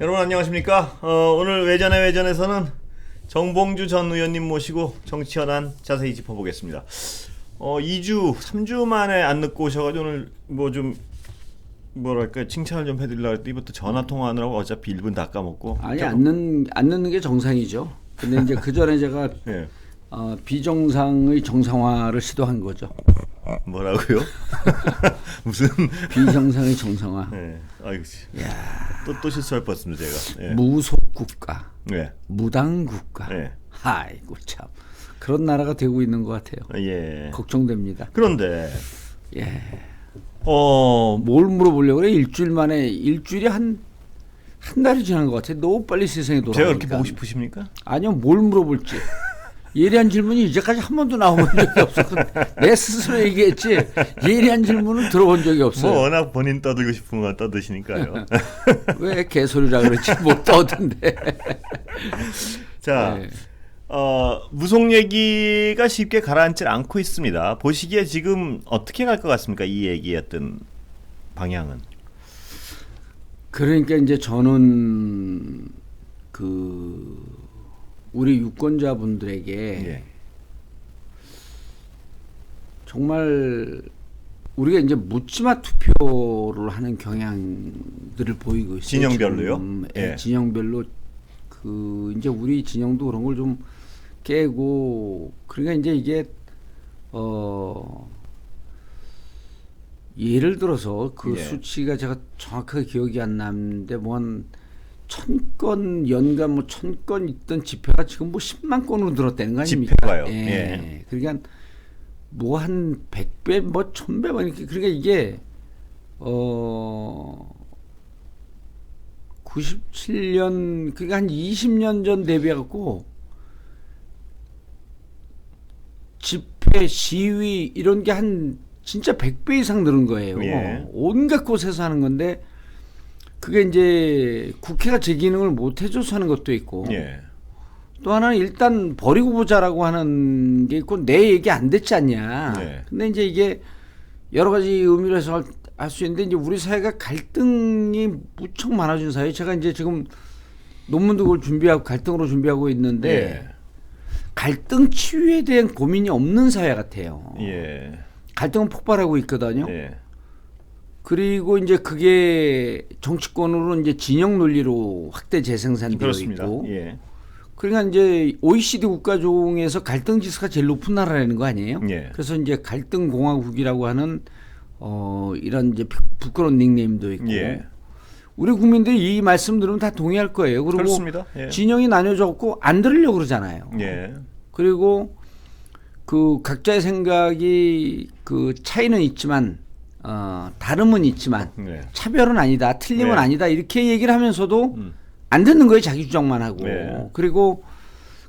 여러분 안녕하십니까? 오늘 외전에서는 정봉주 전 의원님 모시고 정치 현안 자세히 짚어보겠습니다. 2주, 3주 만에 안 늦고 오셔가지고 오늘 뭐 좀 뭐랄까 칭찬을 좀 해드리려고 했더니 이부터 전화 통화하느라고 어차피 1분 다 까먹고. 아니 안 늦는 게 정상이죠. 근데 이제 그 전에 제가 예. 비정상의 정상화를 시도한 거죠. 뭐라고요? 무슨 비정상의 정상화. 예. 아이고, 또 실수할 뻔했습니다 제가. 예. 무속 국가, 예. 무당 국가. 예. 아이고 참 그런 나라가 되고 있는 것 같아요. 예. 걱정됩니다. 그런데 예. 뭘 물어보려고 그래? 일주일이 한 달이 지난 것 같아. 너무 빨리 세상에 돌아가니까. 제가 그렇게 보고 싶으십니까? 아니요, 뭘 물어볼지. 예리한 질문이 이제까지 한 번도 나온 적이 없어. 내 스스로 얘기했지. 예리한 질문은 들어본 적이 없어요. 뭐 워낙 본인 떠들고 싶은 건 떠드시니까요. 왜 개소리라 그러지? 못 떠든데. 자, 네. 무속 얘기가 쉽게 가라앉질 않고 있습니다. 보시기에 지금 어떻게 갈 것 같습니까? 이 얘기의 어떤 방향은? 그러니까 이제 저는 우리 유권자분들에게 예. 정말 우리가 이제 묻지마 투표를 하는 경향들을 보이고 있어요. 진영별로요? 예. 진영별로 이제 우리 진영도 그런 걸 좀 깨고, 그러니까 이제 이게 예를 들어서 그 예. 수치가 제가 정확하게 기억이 안 나는데 뭐 한 1000건 연간 뭐 1000건 있던 집회가 지금 뭐 10만 건으로 늘었다는 거 아닙니까? 집회가요. 예. 예. 그러니까 뭐 한 100배 뭐 1000배 뭐 이렇게, 그러니까 이게 97년 그러니까 한 20년 전 대비해 갖고 집회, 시위 이런 게 한 진짜 100배 이상 늘은 거예요. 예. 온갖 곳에서 하는 건데 그게 이제 국회가 제 기능을 못 해줘서 하는 것도 있고, 예. 또 하나는 일단 버리고 보자라고 하는 게 있고, 내 얘기 안 됐지 않냐. 네. 근데 이제 이게 여러 가지 의미로 해서 할 수 있는데, 이제 우리 사회가 갈등이 무척 많아진 사회. 제가 이제 지금 논문도 그걸 준비하고 갈등으로 준비하고 있는데, 예. 갈등 치유에 대한 고민이 없는 사회 같아요. 예. 갈등은 폭발하고 있거든요. 예. 그리고 이제 그게 정치권으로 이제 진영 논리로 확대 재생산되어 그렇습니다. 있고, 예. 그러니까 이제 OECD 국가 중에서 갈등 지수가 제일 높은 나라라는 거 아니에요? 예. 그래서 이제 갈등 공화국이라고 하는 이런 이제 부끄러운 닉네임도 있고, 예. 우리 국민들이 이 말씀 들으면 다 동의할 거예요. 그리고 그렇습니다. 예. 진영이 나뉘어졌고 안 들으려고 그러잖아요. 예. 그리고 그 각자의 생각이 그 차이는 있지만 다름은 있지만 네. 차별은 아니다, 틀림은 네. 아니다, 이렇게 얘기를 하면서도 안 듣는 거예요. 자기 주장만 하고. 네. 그리고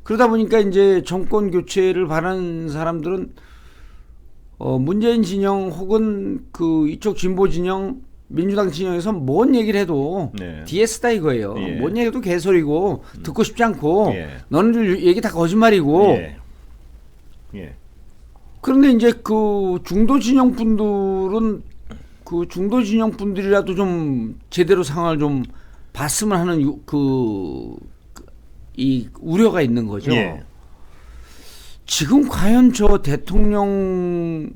그러다 보니까 이제 정권 교체를 바라는 사람들은 문재인 진영 혹은 그 이쪽 진보 진영, 민주당 진영에서 뭔 얘기를 해도 네. DS다 이거예요. 예. 뭔 얘기도 개소리고 듣고 싶지 않고 예. 너네들 얘기 다 거짓말이고. 예. 예. 그런데 이제 그 중도 진영 분들은 그 중도 진영 분들이라도 좀 제대로 상황을 좀 봤으면 하는 이 우려가 있는 거죠. 예. 지금 과연 저 대통령,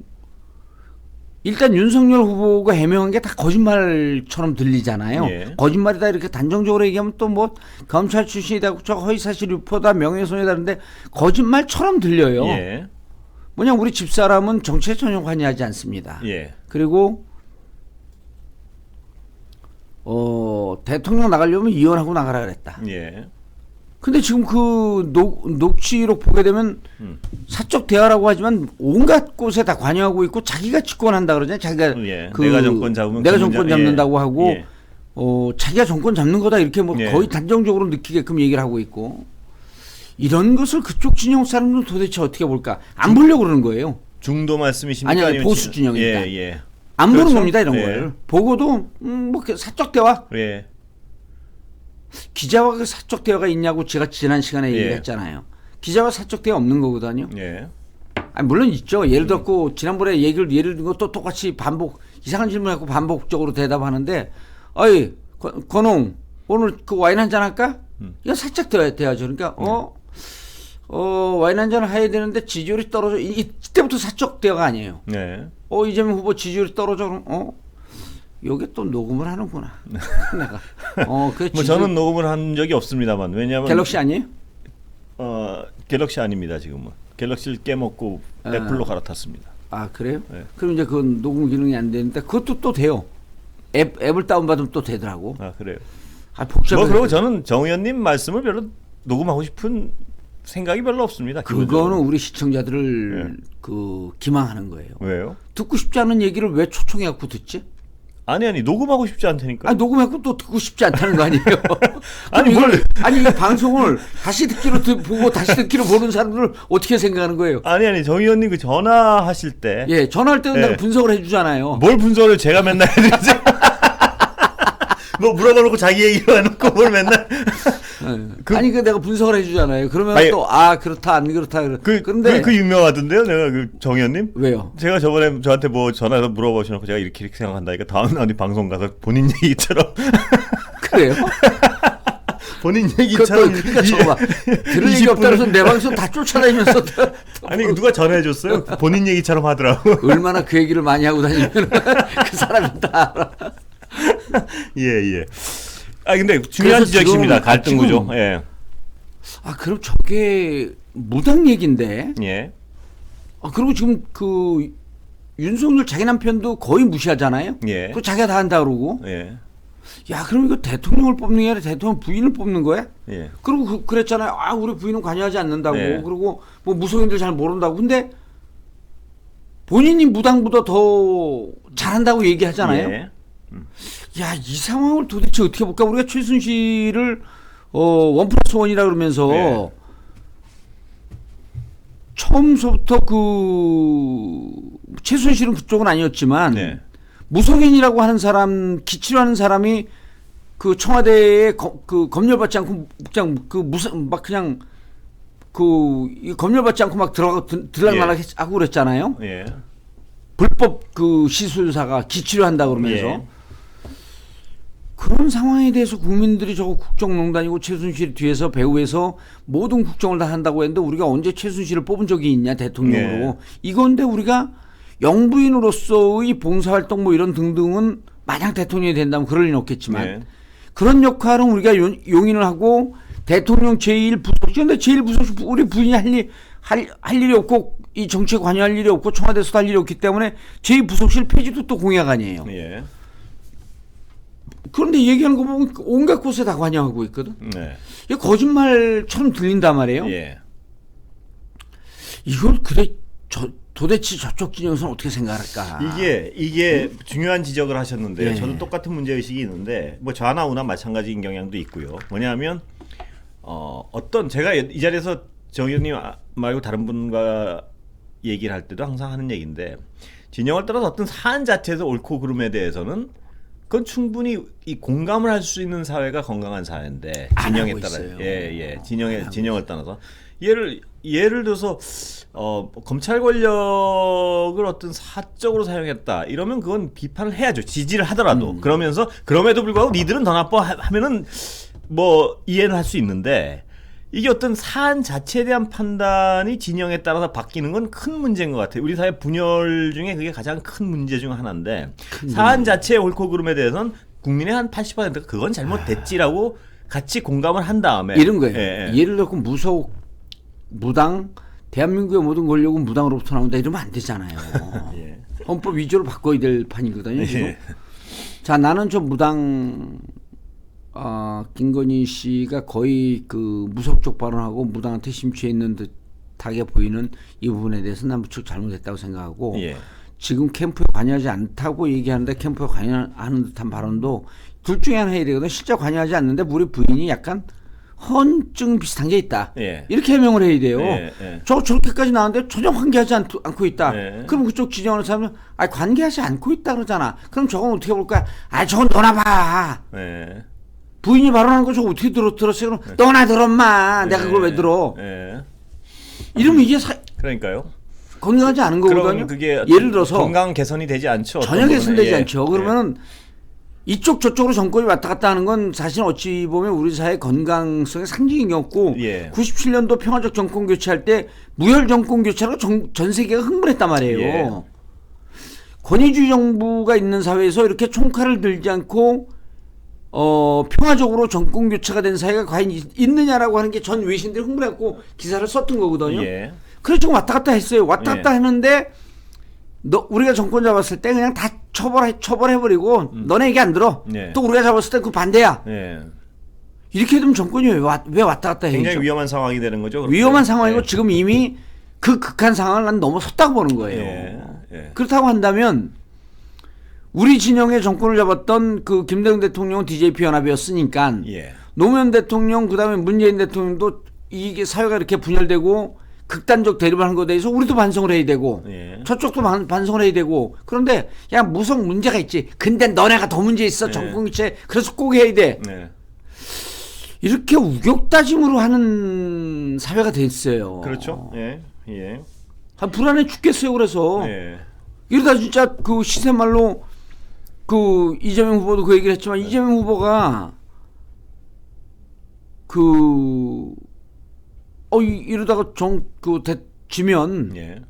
일단 윤석열 후보가 해명한 게 다 거짓말처럼 들리잖아요. 예. 거짓말이다 이렇게 단정적으로 얘기하면 또 뭐 검찰 출신이다, 저 허위사실 유포다, 명예훼손이다, 그런데 거짓말처럼 들려요. 예. 뭐냐, 우리 집사람은 정치에 전혀 관여하지 않습니다. 예. 그리고 대통령 나가려면 이혼하고 나가라 그랬다. 예. 근데 지금 그 녹취록 보게 되면 사적 대화라고 하지만 온갖 곳에 다 관여하고 있고 자기가 집권한다 그러잖아요. 자기가 예. 내가 정권 잡으면 내가 그 정권 문제- 잡는다고 예. 하고 예. 자기가 정권 잡는 거다 이렇게 뭐 예. 거의 단정적으로 느끼게끔 얘기를 하고 있고, 이런 것을 그쪽 진영 사람들은 도대체 어떻게 볼까? 안 보려고 그러는 거예요. 중도 말씀이십니까? 아니, 아니면 보수 진영이니까. 예, 예. 안 그렇죠? 보는 겁니다, 이런 예. 걸. 보고도 뭐 사적 대화, 예. 기자와 그 사적 대화가 있냐고 제가 지난 시간에 예. 얘기했잖아요. 기자와 사적 대화 없는 거거든요. 예. 아니, 물론 있죠. 예를 들었고 지난번에 예를 들고 또 똑같이 이상한 질문하고 반복적으로 대답하는데, 어이 권홍, 오늘 그 와인 한잔 할까? 이거 살짝 돼야죠. 그러니까 와인 한잔을 해야 되는데 지지율이 떨어져. 이때부터 사적 대화가 아니에요. 네. 이재명 후보 지지율이 떨어져. 그럼 요게 또 녹음을 하는구나. 내가. 그 뭐 저는 녹음을 한 적이 없습니다만 왜냐하면 갤럭시 아니에요? 갤럭시 아닙니다 지금은. 갤럭시를 깨먹고 애플로 갈아탔습니다. 아 그래요? 네. 그럼 이제 그 녹음 기능이 안 되는데 그것도 또 돼요. 앱을 다운받으면 또 되더라고. 아 그래요. 복잡해. 뭐 그리고 저는 정 의원님 말씀을 별로 녹음하고 싶은 생각이 별로 없습니다. 그거는 기본적으로. 우리 시청자들을 기망하는 거예요. 왜요? 듣고 싶지 않은 얘기를 왜 초청해갖고 듣지? 아니 녹음하고 싶지 않다니까. 녹음해갖고 또 듣고 싶지 않다는 거 아니에요? 아니, 이 방송을 다시 듣기로 보고 다시 듣기로 보는 사람들을 어떻게 생각하는 거예요? 아니 정 의원님 그 전화하실 때 예, 전화할 때는 예. 내가 분석을 해주잖아요. 뭘 분석을 제가 맨날 해드리지? 뭐 물어봐놓고 자기 얘기로 해놓고 뭘 맨날 아니 내가 분석을 해주잖아요. 그러면 아니, 또 그렇다 안 그렇다 그런데 그 유명하던데요, 내가 그 정 의원님? 왜요? 제가 저번에 저한테 뭐 전화해서 물어보시놓고 제가 이렇게 생각한다니까 다음 날 어디 방송 가서 본인 얘기처럼 그래요? 본인 얘기처럼 그러니까 저거 봐. 들을 얘기 없다 그래서 내 방송 다 쫓아다니면서 아니 누가 전화해줬어요? 본인 얘기처럼 하더라고. 얼마나 그 얘기를 많이 하고 다니면 그 사람이 다 알아. 예. 근데 중요한 지적입니다. 갈등 구조. 예. 그럼 저게 무당 얘긴데. 예. 그리고 지금 그 윤석열 자기 남편도 거의 무시하잖아요. 예. 그 자기가 다 한다 그러고. 예. 야, 그럼 이거 대통령을 뽑는 게 아니라 대통령 부인을 뽑는 거야? 예. 그리고 그랬잖아요. 우리 부인은 관여하지 않는다고. 예. 그리고 뭐 무속인들 잘 모른다고. 근데 본인이 무당보다 더 잘한다고 얘기하잖아요. 예. 야, 이 상황을 도대체 어떻게 볼까? 우리가 최순실을 1+1이라 그러면서 예. 처음부터 최순실은 그쪽은 아니었지만 네. 무속인이라고 하는 사람, 기치로 하는 사람이 그 청와대에 검열받지 않고 검열받지 않고 막 들락날락 하고 그랬잖아요. 예. 불법 시술사가 기치료 한다 그러면서. 예. 그런 상황에 대해서 국민들이 저거 국정농단이고 최순실 뒤에서 배후에서 모든 국정을 다 한다고 했는데 우리가 언제 최순실을 뽑은 적이 있냐 대통령으로. 네. 이건데 우리가 영부인으로서의 봉사활동 뭐 이런 등등은 만약 대통령이 된다면 그럴 리는 없겠지만 네. 그런 역할은 우리가 용인을 하고 대통령 제1부속실 근데 제1부속실 우리 부인이 할 일이 없고 이 정치에 관여할 일이 없고 청와대에서도 할 일이 없기 때문에 제2부속실 폐지도 또 공약 아니에요. 예. 그런데 얘기하는 거 보면 온갖 곳에 다 관여하고 있거든. 네. 이게 거짓말처럼 들린단 말이에요. 예. 이걸 도대체 저쪽 진영에서는 어떻게 생각할까? 이게 중요한 지적을 하셨는데요. 예. 저도 똑같은 문제 의식이 있는데 뭐 좌나 우나 마찬가지인 경향도 있고요. 뭐냐면 제가 이 자리에서 정 의원님 말고 다른 분과 얘기를 할 때도 항상 하는 얘기인데 진영을 따라서 어떤 사안 자체에서 옳고 그름에 대해서는 그건 충분히 이 공감을 할 수 있는 사회가 건강한 사회인데 진영에 따라 진영을 따라서 예를 들어서 검찰 권력을 어떤 사적으로 사용했다 이러면 그건 비판을 해야죠. 지지를 하더라도 그러면서 그럼에도 불구하고 니들은 더 나빠 하면은 뭐 이해는 할 수 있는데 이게 어떤 사안 자체에 대한 판단이 진영에 따라서 바뀌는 건 큰 문제인 것 같아요. 우리 사회 분열 중에 그게 가장 큰 문제 중 하나인데 사안 자체의 옳고 그름에 대해서는 국민의 한 80%가 그건 잘못됐지라고 같이 공감을 한 다음에 이런 거예요. 예를 들어 무당 대한민국의 모든 권력은 무당으로부터 나온다 이러면 안 되잖아요. 예. 헌법 위조로 바꿔야 될 판이거든요. 지금. 예. 자, 나는 저 무당 김건희 씨가 거의 무속적 발언하고 무당한테 심취해 있는 듯하게 보이는 이 부분에 대해서 난 무척 잘못했다고 생각하고 예. 지금 캠프에 관여하지 않다고 얘기하는데 캠프에 관여하는 듯한 발언도 둘 중에 하나 해야 되거든. 실제 관여하지 않는데 우리 부인이 약간 헌증 비슷한 게 있다. 예. 이렇게 해명을 해야 돼요. 예. 저렇게까지 나왔는데 전혀 관계하지 않고 있다. 예. 그럼 그쪽 지정하는 사람은 관계하지 않고 있다 그러잖아. 그럼 저건 어떻게 볼 거야? 저건 너나 봐. 예. 부인이 발언한 거 저거 어떻게 들었어요? 그럼 너나 들었마. 내가 그걸 왜 들어? 예. 이러면 이게 그러니까요. 건강하지 않은 거거든요. 그럼 그게 예를 들어서 건강 개선이 되지 않죠. 전혀 개선되지 않죠. 그러면은 이쪽 저쪽으로 정권이 왔다 갔다 하는 건 사실 어찌 보면 우리 사회 건강성의 상징이었고 예. 97년도 평화적 정권 교체할 때 무혈 정권 교체라고 전 세계가 흥분했단 말이에요. 예. 권위주의 정부가 있는 사회에서 이렇게 총칼을 들지 않고 평화적으로 정권 교체가 된 사회가 과연 있느냐라고 하는 게 전 외신들이 흥분해갖고 기사를 썼던 거거든요. 예. 그래서 지금 왔다 갔다 했어요. 왔다 갔다 했는데 우리가 정권 잡았을 때 그냥 다 처벌해버리고 너네 얘기 안 들어. 예. 또 우리가 잡았을 때 그 반대야. 예. 이렇게 되면 정권이 왜 왔다 갔다 해요? 굉장히 위험한 상황이 되는 거죠. 그렇게. 위험한 상황이고 예. 지금 이미 그 극한 상황을 난 넘어섰다고 보는 거예요. 예. 예. 그렇다고 한다면 우리 진영의 정권을 잡았던 그 김대중 대통령은 DJP 연합이었으니까 예. 노무현 대통령 그다음에 문재인 대통령도 이게 사회가 이렇게 분열되고 극단적 대립을 하는 것에 대해서 우리도 반성을 해야 되고 예. 저쪽도 반성을 해야 되고 그런데 야 무슨 문제가 있지. 근데 너네가 더 문제 있어. 예. 정권 교체 그래서 꼭 해야 돼. 네. 이렇게 우격다짐으로 하는 사회가 됐어요. 그렇죠. 예. 예. 불안해 죽겠어요. 그래서 예. 이러다 진짜 그 시세말로 그 이재명 후보도 그 얘기를 했지만 이재명 후보가 이러다가 지면 예.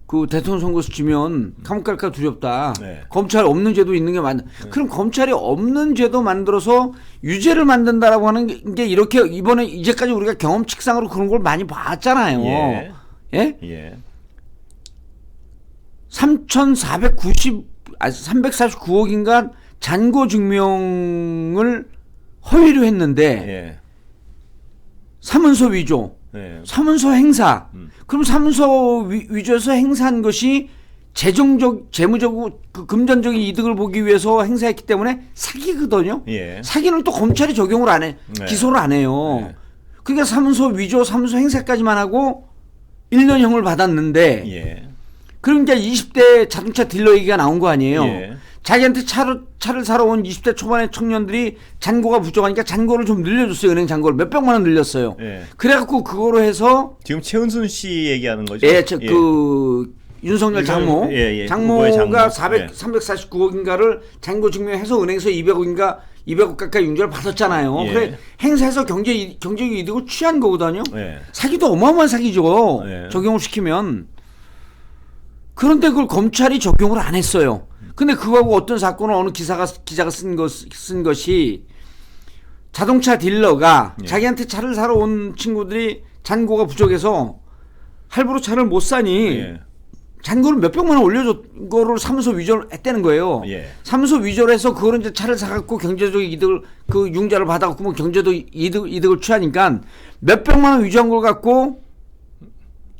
그 대통령 선거에서 지면 감옥 갈까 두렵다. 네. 검찰 없는 제도 있는 게 맞다. 그럼 검찰이 없는 제도 만들어서 유죄를 만든다라고 하는 게 이렇게 이번에 이제까지 우리가 경험칙상으로 그런 걸 많이 봤잖아요. 예. 예? 예. 349억인가 잔고 증명을 허위로 했는데 예. 사문서 위조, 예. 사문서 행사. 그럼 사문서 위조해서 행사한 것이 재무적, 금전적인 이득을 보기 위해서 행사했기 때문에 사기거든요. 예. 사기는 또 검찰이 적용을 안 해, 네. 기소를 안 해요. 네. 그러니까 사문서 위조, 사문서 행사까지만 하고 1년형을 받았는데, 예. 그럼 이제 20대 자동차 딜러 얘기가 나온 거 아니에요. 예. 자기한테 차를 사러 온 20대 초반의 청년들이 잔고가 부족하니까 잔고를 좀 늘려줬어요. 은행 잔고를 몇백만 원 늘렸어요. 예. 그래갖고 그거로 해서 지금 최은순 씨 얘기하는 거죠? 그 윤석열 장모, 후보의 장모. 장모가 예. 349억인가를 잔고 증명해서 은행에서 200억 가까이 융자를 받았잖아요. 예. 그래 행사해서 경제적 이득을 취한 거거든요. 예. 사기도 어마어마한 사기죠. 예. 적용을 시키면. 그런데 그걸 검찰이 적용을 안 했어요. 근데 그거하고 어떤 사건을 어느 기자가 쓴 것이 자동차 딜러가 예. 자기한테 차를 사러 온 친구들이 잔고가 부족해서 할부로 차를 못 사니 예. 잔고를 몇백만 원 올려준 거를 사무소 위조를 했다는 거예요. 예. 사무소 위조를 해서 그거를 이제 차를 사갖고 경제적 이득을 그 융자를 받아갖고 뭐 경제적 이득을 취하니까 몇백만 원 위조한 걸 갖고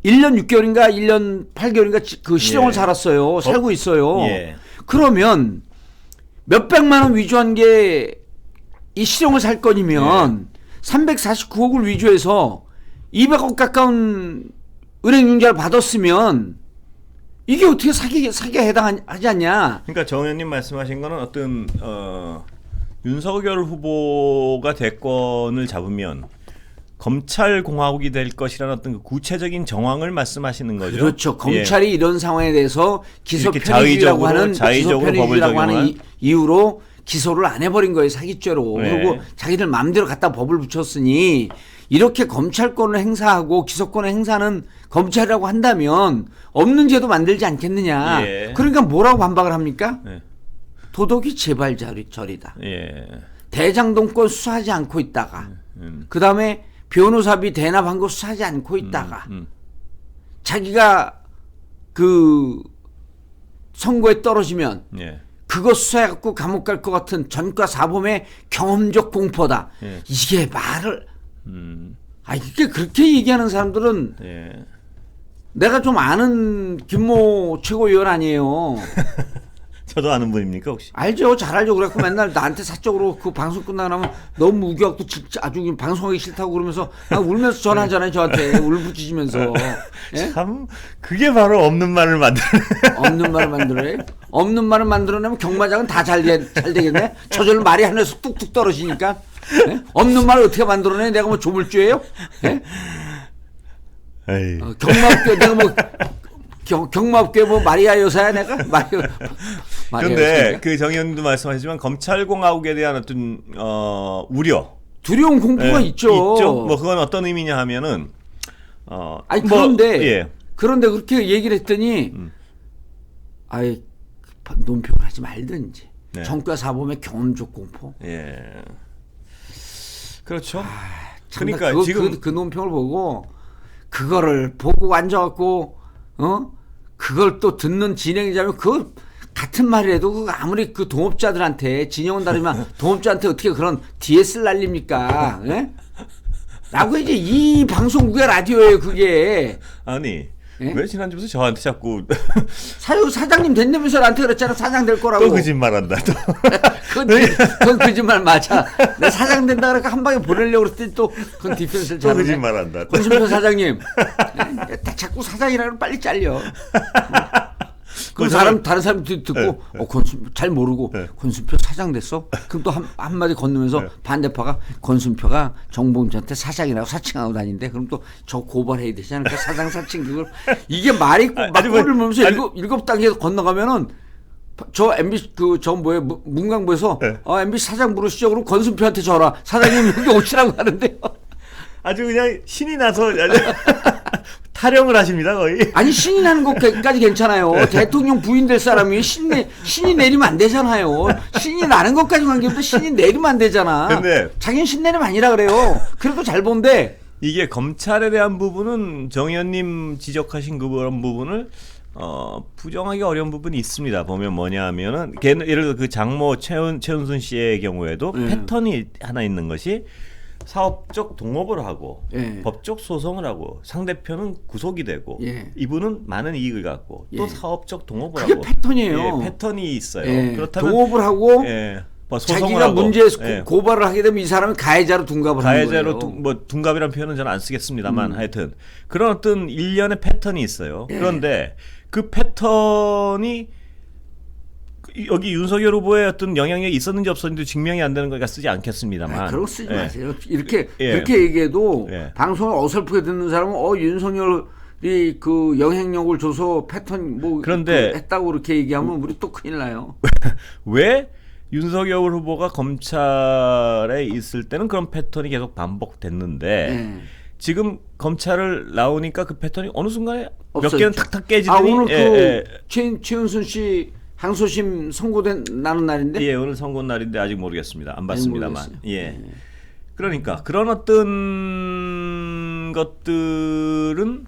1년 6개월인가 1년 8개월인가 그 실형을 예. 살았어요. 살고 있어요. 예. 그러면 몇백만 원 위조한 게 이 실형을 살 건이면 349억을 위조해서 200억 가까운 은행 융자를 받았으면 이게 어떻게 사기에 해당하지 않냐? 그러니까 정 의원님 말씀하신 거는 어떤 윤석열 후보가 대권을 잡으면 검찰 공화국이 될 것이라는 어떤 그 구체적인 정황을 말씀하시는 거죠. 그렇죠. 검찰이 이런 상황에 대해서 기소 이렇게 편의주의라고 하는 자의적으로 법을 적용한 이유로 기소를 안 해버린 거예요. 사기죄로. 네. 그리고 자기들 마음대로 갖다 법을 붙였으니 이렇게 검찰권을 행사하고 기소권을 행사하는 검찰이라고 한다면 없는 제도 만들지 않겠느냐. 예. 그러니까 뭐라고 반박을 합니까? 예. 도덕이 재발절이다. 예. 대장동권 수사하지 않고 있다가 그 다음에 변호사비 대납한 거 수사하지 않고 있다가 자기가 그 선거에 떨어지면 예. 그거 수사해갖고 감옥 갈 것 같은 전과 사범의 경험적 공포다. 예. 이게 말을 이게 그렇게 얘기하는 사람들은 예. 내가 좀 아는 김모 최고위원 아니에요. 저도 아는 분입니까 혹시? 알죠. 잘 알죠. 그래갖고 맨날 나한테 사적으로 그 방송 끝나고 나면 너무 우겨갖고 진짜 아주 방송하기 싫다고 그러면서 울면서 전화하잖아요. 저한테 울부짖으면서. 예? 참 그게 바로 없는 말을 만드는. 없는 말을 만들어내. 없는 말을 만들어내면 경마장은 다 잘 되겠네. 저절로 말이 하늘에서 뚝뚝 떨어지니까. 예? 없는 말을 어떻게 만들어내? 내가 뭐 조물주예요? 예? 에이. 경마업계 내가 뭐 경마업계 뭐 마리아 여사야 내가? 그런데 그 정 의원님도 말씀하시지만 검찰공화국에 대한 어떤 우려, 두려움 공포가 예, 있죠. 뭐 그건 어떤 의미냐 하면은 아니 뭐, 그런데 예. 그런데 그렇게 얘기를 했더니 아예 논평을 하지 말든지. 네. 정과 사범의 경험적 공포. 예. 그렇죠. 참나 그러니까 지금 그 논평을 보고 그거를 보고 앉아갖고 그걸 또 듣는 진행자면 그 같은 말이라도 그 아무리 그 동업자들한테 진영은 다르지만 동업자한테 어떻게 그런 DS를 날립니까? 예? 라고 이제 이 방송국의 라디오예요 그게. 아니 예? 왜 지난주부터 저한테 자꾸 사장님 된다면서 나한테 그랬잖아. 사장 될 거라고. 또 거짓말한다. 또. 그건 거짓말 맞아. 내가 사장 된다 그러니까 한 방에 보내려고 그랬더니 또 그건 디펜스를 또 잘하네. 거짓말한다. 권순표 사장님. 자꾸 사장이라고 빨리 잘려. 그 사람 다른 사람 듣고 권순표 잘 모르고 네. 권순표 사장 됐어? 그럼 또 한마디 건너면서 반대파가 권순표가 정봉주한테 사장이라고 사칭하고 다니는데 그럼 또 저 고발해야 되지 않을까? 사장 사칭 그걸 이게 말이 막고를 물면서 일곱 단계 건너가면은 저 MBC 문광부에서 MBC 사장 부르시죠. 그럼 권순표한테 전화. 사장님 여기 오시라고 하는데요. 아주 그냥 신이 나서 타령을 하십니다 거의. 아니 신이 나는 것까지 괜찮아요. 대통령 부인 될 사람이 신이 내리면 안 되잖아요. 신이 나는 것까지 관계없는데 신이 내리면 안 되잖아. 근데 자기는 신 내리면 아니라 그래요. 그래도 잘 본데. 이게 검찰에 대한 부분은 정 의원님 지적하신 그런 부분을 부정하기 어려운 부분이 있습니다. 보면 뭐냐 하면은 예를 들어 그 장모 최은순 씨의 경우에도 패턴이 하나 있는 것이 사업적 동업을 하고 법적 소송을 하고 상대편은 구속이 되고 이분은 많은 이익을 갖고 또 사업적 동업을 그게 하고 패턴이에요. 패턴이 있어요. 그렇다면 동업을 하고 뭐 자기가 문제에서 고발을 하게 되면 이 사람이 가해자로 둔갑을 하는 거예요. 뭐 둔갑이라는 표현은 저는 안 쓰겠습니다만 하여튼 그런 어떤 일련의 패턴이 있어요. 그런데 그 패턴이 여기 윤석열 후보의 어떤 영향력이 있었는지 없었는지 증명이 안 되는 거니까 쓰지 않겠습니다만. 그런 거 쓰지 마세요. 이렇게 그렇게 얘기해도 방송을 어설프게 듣는 사람은 윤석열이 그 영향력을 줘서 패턴 그런데 했다고 그렇게 얘기하면 우리 또 큰일 나요. 왜 윤석열 후보가 검찰에 있을 때는 그런 패턴이 계속 반복됐는데 지금 검찰을 나오니까 그 패턴이 어느 순간에 몇 개는 탁탁 깨지더니 오늘 최은순 씨 항소심 선고된 날인데? 예, 오늘 선고 날인데 아직 모르겠습니다. 안 봤습니다만. 그러니까 그런 어떤 것들은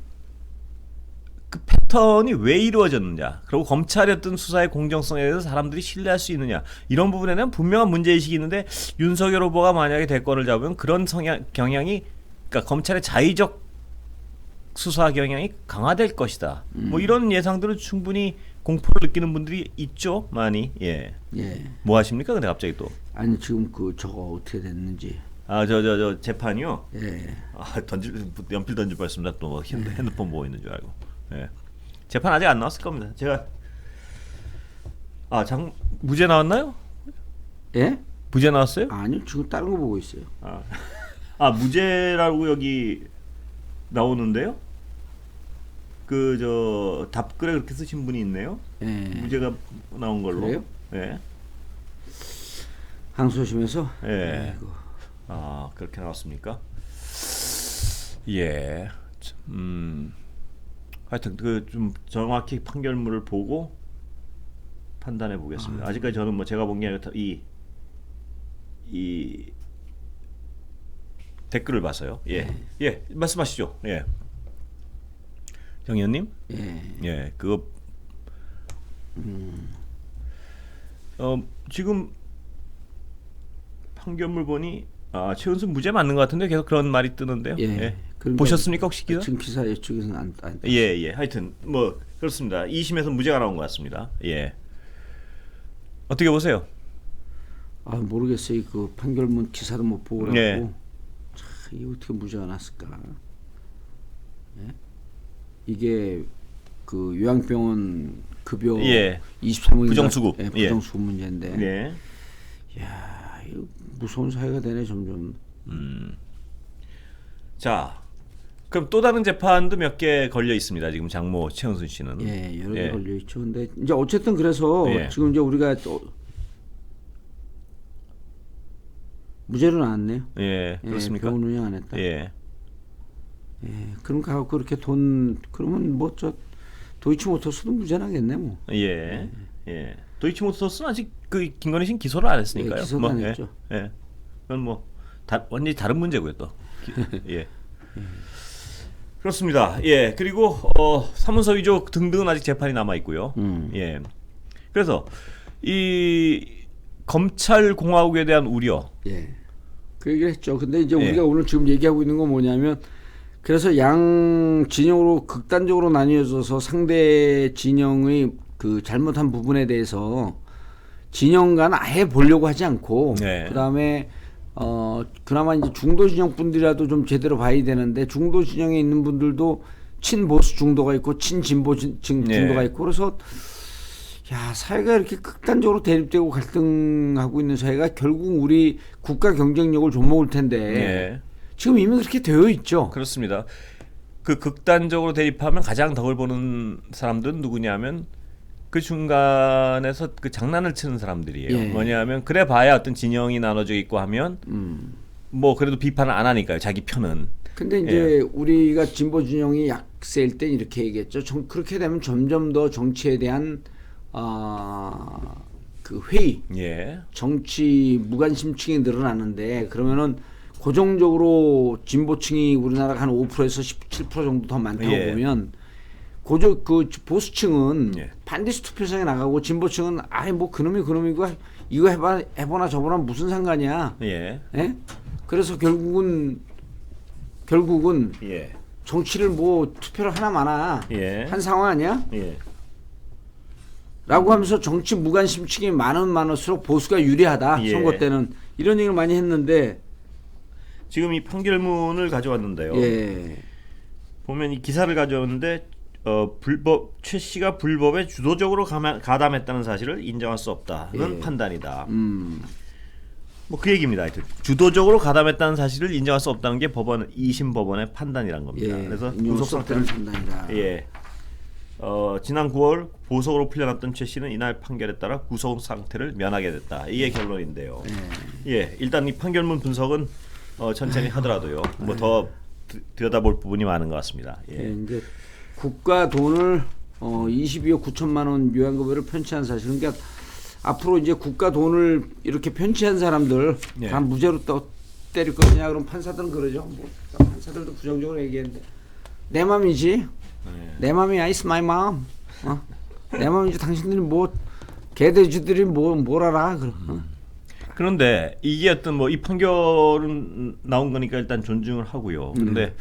그 패턴이 왜 이루어졌느냐, 그리고 검찰의 어떤 수사의 공정성에 대해서 사람들이 신뢰할 수 있느냐, 이런 부분에 대한 분명한 문제의식이 있는데 윤석열 후보가 만약에 대권을 잡으면 그런 경향이, 그러니까 검찰의 자의적 수사 경향이 강화될 것이다. 뭐 이런 예상들은 충분히 공포를 느끼는 분들이 있죠, 많이. 뭐 하십니까? 근데 갑자기 또. 아니 지금 저거 어떻게 됐는지. 저 재판이요. 연필 던질 뻔했습니다. 또 핸드폰 보고 있는 줄 알고. 재판 아직 안 나왔을 겁니다. 제가 무죄 나왔나요? 무죄 나왔어요? 아니요, 지금 다른 거 보고 있어요. 무죄라고 여기 나오는데요? 답글에 그렇게 쓰신 분이 있네요. 무죄가 나온 걸로. 그래요? 항소심에서. 그렇게 나왔습니까? 하여튼 좀 정확히 판결문을 보고 판단해 보겠습니다. 아직까지 저는 뭐 제가 본 게 아니라 이 댓글을 봐서요. 말씀하시죠. 정 의원님? 그거 지금 판결문 보니 최은순 무죄 맞는 것 같은데 계속 그런 말이 뜨는데요. 그러니까 보셨습니까 혹시 기사? 지금 기사 이쪽에서는 안. 하여튼 뭐 그렇습니다. 2심에서 무죄가 나온 것 같습니다. 어떻게 보세요? 모르겠어요. 그 판결문 기사도 못 보고 그래갖고 이게 어떻게 무죄가 났을까? 이게 그 요양병원 급여 23억 부정수급 부정수급 문제인데. 야, 이거 무서운 사회가 되네 점점. 자, 그럼 또 다른 재판도 몇 개 걸려 있습니다. 지금 장모 최은순 씨는. 예, 여러 개 예. 걸려 있죠. 근데 이제 어쨌든 그래서 예. 지금 이제 우리가 또 무죄로 나왔네요. 예, 예, 그렇습니까? 병원 운영 안 했다. 예. 예, 그럼 가고 그렇게 그러면 뭐 저 도이치모터스도 무죄 나겠네 뭐. 예. 예. 도이치모터스는 아직 그 김건희 씨는 기소를 안 했으니까요. 예, 기소도 안 예. 했죠. 예. 그건 뭐 완전히 다른 문제고요, 또. 예. 그렇습니다. 예. 그리고 사문서 위조 등등은 아직 재판이 남아 있고요. 예. 그래서 이 검찰 공화국에 대한 우려. 예. 그 얘기를 했죠. 근데 이제 예. 우리가 오늘 지금 얘기하고 있는 건 뭐냐면 그래서 양 진영으로 극단적으로 나뉘어져서 상대 진영의 그 잘못한 부분에 대해서 진영 간 아예 보려고 하지 않고 네. 그다음에 그나마 이제 중도 진영 분들이라도 좀 제대로 봐야 되는데 중도 진영에 있는 분들도 친보수 중도가 있고 친진보 중도가 있고 그래서 야 사회가 이렇게 극단적으로 대립되고 갈등하고 있는 사회가 결국 우리 국가 경쟁력을 좀 먹을 텐데 예. 지금 이미 그렇게 되어 있죠. 그렇습니다. 그 극단적으로 대립하면 가장 덕을 보는 사람들은 누구냐면 그 중간에서 그 장난을 치는 사람들이에요. 예. 뭐냐면 그래 봐야 어떤 진영이 나눠져 있고 하면 뭐 그래도 비판을 안 하니까요. 자기 편은. 근데 이제 우리가 진보 진영이 약세일 땐 이렇게 얘기했죠. 그렇게 되면 점점 더 정치에 대한 그 회의, 예. 정치 무관심층이 늘어나는데 그러면은 고정적으로 진보층이 우리나라가 한 5%에서 17% 정도 더 많다고 예. 보면 그 보수층은 예. 반드시 투표장에 나가고 진보층은 아이 뭐 그놈이고 이거 해보나 저보나 무슨 상관이야. 예. 예? 그래서 결국은 예. 정치를 뭐 투표를 하나 마나 예. 한 상황 아니야? 예. 라고 하면서 정치 무관심층이 많을수록 보수가 유리하다. 예. 선거 때는 이런 얘기를 많이 했는데 지금 이 판결문을 가져왔는데요. 예. 보면 이 기사를 가져왔는데 최 씨가 불법에 주도적으로 가담했다는 사실을 인정할 수 없다는 예. 판단이다. 뭐 그 얘기입니다. 하여튼 주도적으로 가담했다는 사실을 인정할 수 없다는 게 법원 2심 법원의 판단이란 겁니다. 예. 그래서 인정할 구속 수 없다는 상태를 판단이다. 예. 지난 9월 보석으로 풀려났던 최 씨는 이날 판결에 따라 구속 상태를 면하게 됐다. 이게 결론인데요. 예, 일단 이 판결문 분석은 천천히 하더라도요. 뭐 더 들여다볼 부분이 많은 것 같습니다. 예. 예, 이제 국가 돈을 22억 9천만 원 요양급여를 편취한 사실. 그러니까 앞으로 이제 국가 돈을 이렇게 편취한 사람들 예. 다 무죄로 때릴 것이냐 그럼 판사들은 그러죠. 뭐 판사들도 부정적으로 얘기했는데 내 맘이지. 내 맘이 아이스 마이 맘. 내 맘이지. 당신들이 뭐 개돼지들이 뭘 알아. 그런데 이게 어떤 뭐 이 판결은 나온 거니까 일단 존중을 하고요. 그런데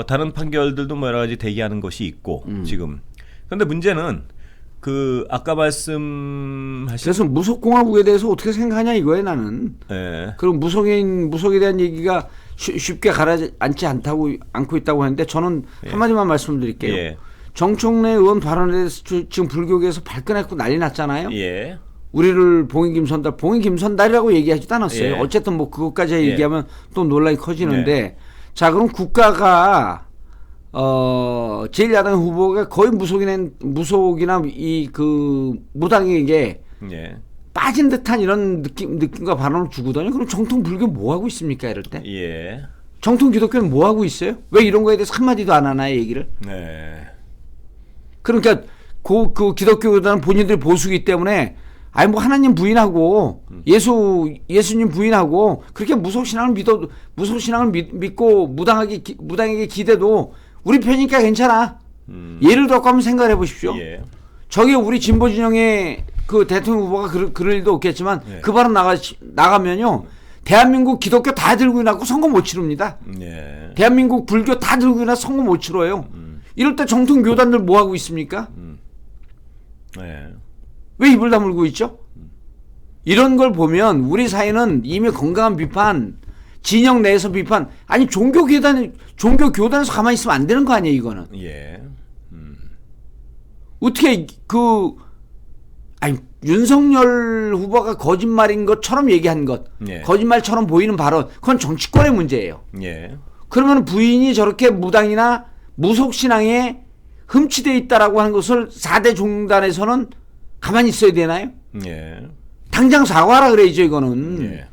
다른 판결들도 뭐 여러 가지 대기하는 것이 있고 지금. 그런데 문제는 그 아까 말씀하신 그래서 무속공화국에 대해서 어떻게 생각하냐 이거예요 나는. 예. 그럼 무속에 대한 얘기가 쉽게 가라앉지 않고 있다고 하는데 저는 한마디만 말씀드릴게요. 예. 정청래 의원 발언에 대해서 지금 불교계에서 발끈했고 난리 났잖아요. 예. 우리를 봉인김선달이라고 얘기하지도 않았어요. 예. 어쨌든 뭐 그것까지 예. 얘기하면 또 논란이 커지는데 자 그럼 국가가 제1야당 후보가 거의 무속이나 이 그 무당에게 예. 빠진 듯한 이런 느낌과 발언을 주거든요. 그럼 정통 불교 뭐 하고 있습니까 이럴 때? 예. 정통 기독교는 뭐 하고 있어요? 왜 이런 거에 대해서 한마디도 안 하나요 얘기를? 네. 그러니까 그 기독교보다는 본인들이 보수기 때문에 아니 뭐 하나님 부인하고 예수님 부인하고 그렇게 무속신앙을 믿고 무당에게 기대도 우리 편이니까 괜찮아. 예를 들어 한번 생각해 보십시오. 예. 저게 우리 진보 진영의 그 대통령 후보가 그럴 일도 없겠지만 예. 그 발언 나가면요 대한민국 기독교 다 들고 일어나고 선거 못 치릅니다. 예. 대한민국 불교 다 들고 일어나 선거 못 치러요. 이럴 때 정통 교단들 뭐 하고 있습니까? 예. 왜 입을 다물고 있죠? 이런 걸 보면 우리 사회는 이미 건강한 비판, 진영 내에서 비판, 아니 종교 교단에서 가만히 있으면 안 되는 거 아니에요, 이거는. 예. 어떻게 아니 윤석열 후보가 거짓말인 것처럼 얘기한 것, 예. 거짓말처럼 보이는 발언, 그건 정치권의 문제예요. 예. 그러면 부인이 저렇게 무당이나 무속신앙에 흠치되어 있다라고 하는 것을 4대 종단에서는 가만히 있어야 되나요? 예. 당장 사과하라 그래야죠, 이거는. 예.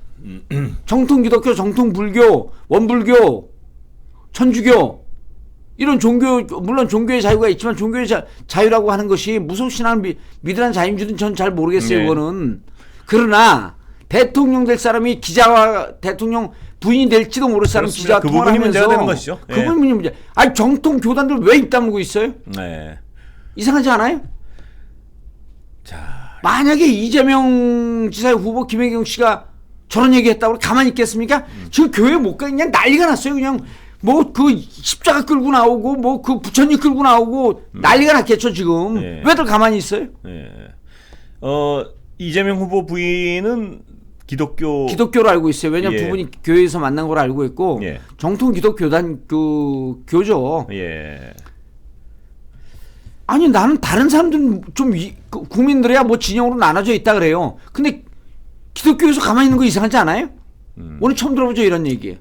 정통 기독교, 정통 불교, 원불교, 천주교 이런 종교, 물론 종교의 자유가 있지만 종교의 자유라고 하는 것이 무속신앙을 믿으라는 자유인지는 전 잘 모르겠어요. 네. 그거는. 그러나 대통령 될 사람이 기자와 대통령 부인이 될지도 모를 사람 그렇습니다. 기자와 그 통화를 부분이 하면서 문제가 되는 것이죠. 그 예. 부분이 문제. 아니 정통 교단들 왜 입 다물고 있어요? 네. 이상하지 않아요? 자, 만약에 이재명 지사의 후보 김혜경 씨가 저런 얘기했다고 가만히 있겠습니까? 지금 교회 못 가 그냥 난리가 났어요. 그냥 뭐 그 십자가 끌고 나오고 뭐 그 부처님 끌고 나오고 난리가 났겠죠 지금. 예. 왜들 가만히 있어요? 예. 이재명 후보 부인은 기독교로 알고 있어요. 왜냐면 예. 두 분이 교회에서 만난 걸 알고 있고 예. 정통 기독교단 그 교죠. 예. 아니 나는 다른 사람들은 좀 국민들이야 뭐 진영으로 나눠져 있다 그래요. 근데 기독교에서 가만히 있는 거 이상하지 않아요? 오늘 처음 들어보죠 이런 얘기.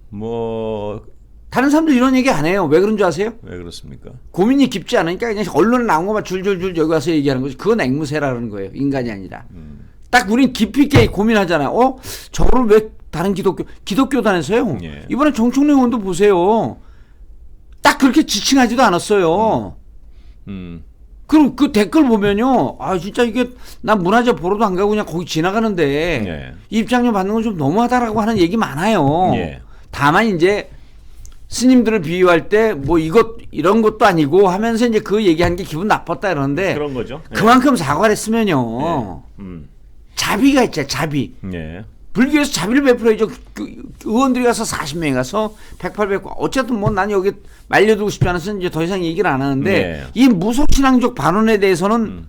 뭐 다른 사람들 이런 얘기 안 해요. 왜 그런 줄 아세요? 왜 그렇습니까? 고민이 깊지 않으니까 그냥 언론에 나온 것만 줄줄줄 여기 와서 얘기하는 거지. 그건 앵무새라는 거예요. 인간이 아니라. 딱 우린 깊이 있게 고민하잖아요. 저거를 왜 다른 기독교단에서요? 예. 이번에 정청래 의원도 보세요. 딱 그렇게 지칭하지도 않았어요. 그리고 그 댓글 보면요. 아 진짜 이게 난 문화재 보러도 안 가고 그냥 거기 지나가는데 예. 입장료 받는 건 좀 너무하다라고 하는 얘기 많아요. 예. 다만 이제 스님들을 비유할 때 뭐 이런 것도 아니고 하면서 이제 그 얘기한 게 기분 나빴다 이러는데 그런 거죠. 예. 그만큼 사과를 했으면요. 자비가 있잖아요. 자비. 예. 불교에서 자비를 베풀어야죠. 그 의원들이 가서 40명이 가서 108, 어쨌든 뭐 난 여기 말려두고 싶지 않아서 이제 더 이상 얘기를 안 하는데 예. 이 무속신앙적 반언에 대해서는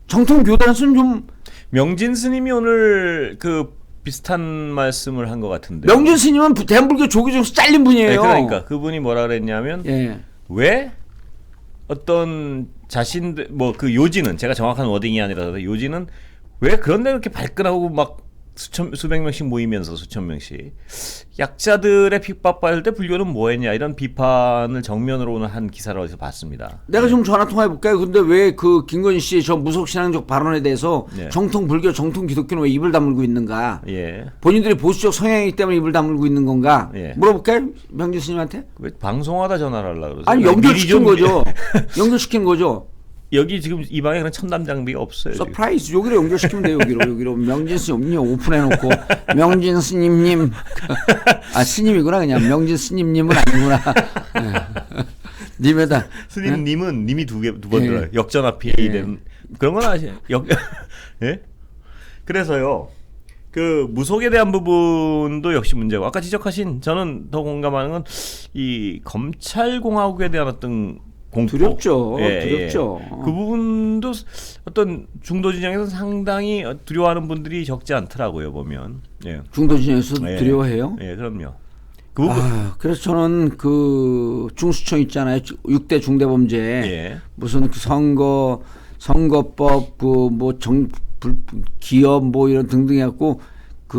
정통 교단에서는 좀 명진 스님이 오늘 그 비슷한 말씀을 한 것 같은데. 명진 스님은 대한불교 조계 중에서 잘린 분이에요. 네, 그러니까 그분이 뭐라 그랬냐면 예. 왜 어떤 자신들 뭐 그 요지는 제가 정확한 워딩이 아니라서 요지는 왜 그런 데 이렇게 발끈하고 막 수백 명씩 모이면서 수천 명씩 약자들의 핍박받을 때 불교는 뭐했냐 이런 비판을 정면으로 오늘 한 기사를 어디서 봤습니다. 내가 좀 전화 통화해 볼까요? 근데 왜 그 김건희 씨의 저 무속신앙적 발언에 대해서 네. 정통 불교, 정통 기독교는 왜 입을 다물고 있는가? 예. 본인들이 보수적 성향이기 때문에 입을 다물고 있는 건가? 예. 물어볼까요? 명진 스님한테? 왜 방송하다 전화를 하려고 그러세요? 아니 연결시킨 거죠. 연결시킨 거죠. 여기 지금 이 방에는 첨단 장비가 없어요. 지금. 서프라이즈 여기로 연결시키면 돼요. 여기로 명진 스님 오픈해놓고 명진 스님님 스님이구나 그냥 명진 스님님은 아니구나. 님에다 스님님은 님이 두 번 예. 들어요. 역전압이 예. 된 그런 건 아시죠? 예? 그래서요. 그 무속에 대한 부분도 역시 문제고 아까 지적하신 저는 더 공감하는 건 이 검찰 공화국에 대한 어떤 공포. 두렵죠. 예, 두렵죠. 예. 그 부분도 어떤 중도 진영에서 상당히 두려워하는 분들이 적지 않더라고요 보면. 예. 중도 진영에서 예. 두려워해요? 예, 그럼요. 그 부분. 그래서 저는 그 중수청 있잖아요. 6대 중대범죄. 예. 무슨 그 선거법 그 뭐 기업 뭐 이런 등등 해갖고 그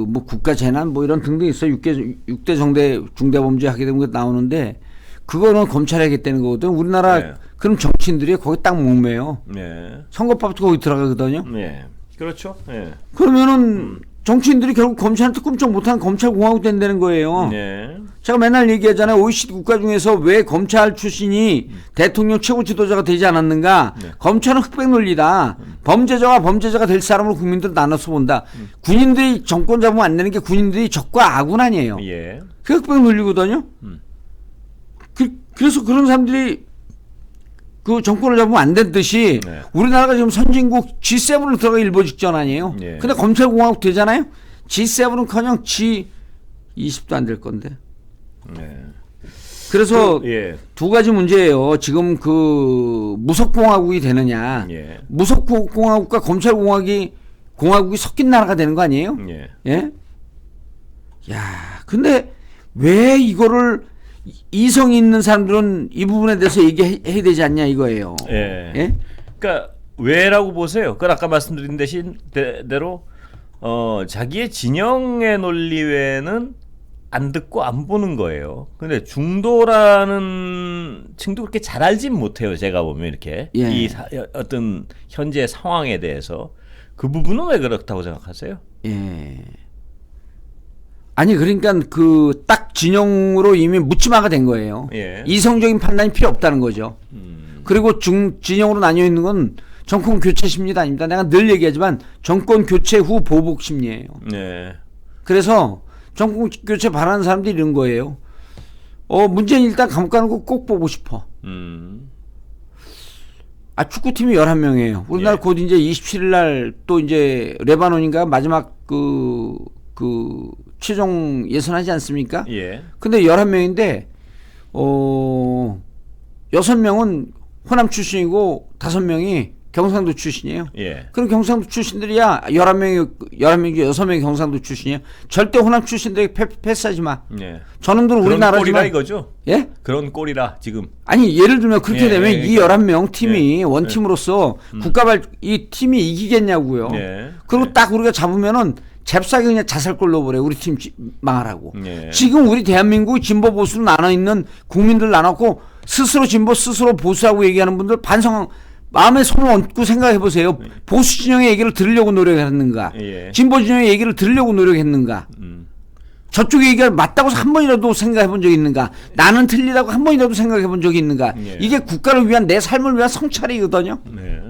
뭐 국가 재난 뭐 이런 등등 있어요. 6대 중대범죄 하게 되면 나오는데 그거는 검찰이 하겠다는 거거든. 우리나라 네. 그럼 정치인들이 거기 딱 목매요. 네. 선거법도 거기 들어가거든요. 네. 그렇죠. 예. 그러면은 정치인들이 결국 검찰한테 꿈쩍 못하는 검찰공화국 된다는 거예요. 네. 제가 맨날 얘기하잖아요. OECD 국가 중에서 왜 검찰 출신이 대통령 최고 지도자가 되지 않았는가? 네. 검찰은 흑백 논리다. 범죄자와 범죄자가 될 사람으로 국민들은 나눠서 본다. 군인들이 정권 잡으면 안 되는 게 군인들이 적과 악은 아니에요. 예. 그 흑백 논리거든요. 그래서 그런 사람들이 그 정권을 잡으면 안 됐듯이 네. 우리나라가 지금 선진국 G7으로 들어가 일보 직전 아니에요. 예. 근데 검찰공화국 되잖아요. G7은커녕 G20도 안 될 건데. 네. 그래서 예. 두 가지 문제예요. 지금 그 무속공화국이 되느냐. 예. 무속공화국과 검찰공화국이 섞인 나라가 되는 거 아니에요? 예. 예? 야, 근데 왜 이거를 이성이 있는 사람들은 이 부분에 대해서 얘기해야 되지 않냐 이거예요. 예. 예? 그러니까 왜라고 보세요. 그건 아까 말씀드린 대로 자기의 진영의 논리 외에는 안 듣고 안 보는 거예요. 근데 중도라는 층도 그렇게 잘 알진 못해요. 제가 보면 이렇게 예. 어떤 현재 상황에 대해서 그 부분은 왜 그렇다고 생각하세요? 예. 아니 그러니까 그 딱 진영으로 이미 묻지마가 된 거예요. 예. 이성적인 판단이 필요 없다는 거죠. 그리고 진영으로 나뉘어 있는 건 정권 교체 심리도 아닙니다. 내가 늘 얘기하지만 정권 교체 후 보복 심리예요. 네. 그래서 정권 교체 바라는 사람들이 이런 거예요. 문재인 일단 감옥 가는 거 꼭 보고 싶어. 축구팀이 11명이에요. 우리나라 예. 곧 이제 27일 날 또 이제 레바논인가 마지막 그 최종 예선하지 않습니까? 예. 근데 11명인데 6명은 호남 출신이고 5명이 경상도 출신이에요. 예. 그럼 경상도 출신들이야 11명이 6명이 경상도 출신이에요. 절대 호남 출신들에게 패스하지 마. 예. 저놈들은 그런 꼴이라 우리나라지만 이거죠? 예? 그런 꼴이라 지금. 아니 예를 들면 그렇게 예, 되면 예, 이 그러니까. 11명 팀이 예, 원팀으로서 이 팀이 이기겠냐고요. 예. 그리고 예. 딱 우리가 잡으면은 잽싸게 그냥 자살골 넣어버려. 우리 팀 망하라고. 예. 지금 우리 대한민국 진보 보수로 나눠 있는 국민들 나눠고 스스로 진보 스스로 보수하고 얘기하는 분들 반성 마음에 손을 얹고 생각해 보세요. 보수 진영의 얘기를 들으려고 노력했는가? 예. 진보 진영의 얘기를 들으려고 노력했는가? 저쪽의 얘기가 맞다고 한 번이라도 생각해 본 적이 있는가? 나는 틀리다고 한 번이라도 생각해 본 적이 있는가? 예. 이게 국가를 위한 내 삶을 위한 성찰이거든요. 네.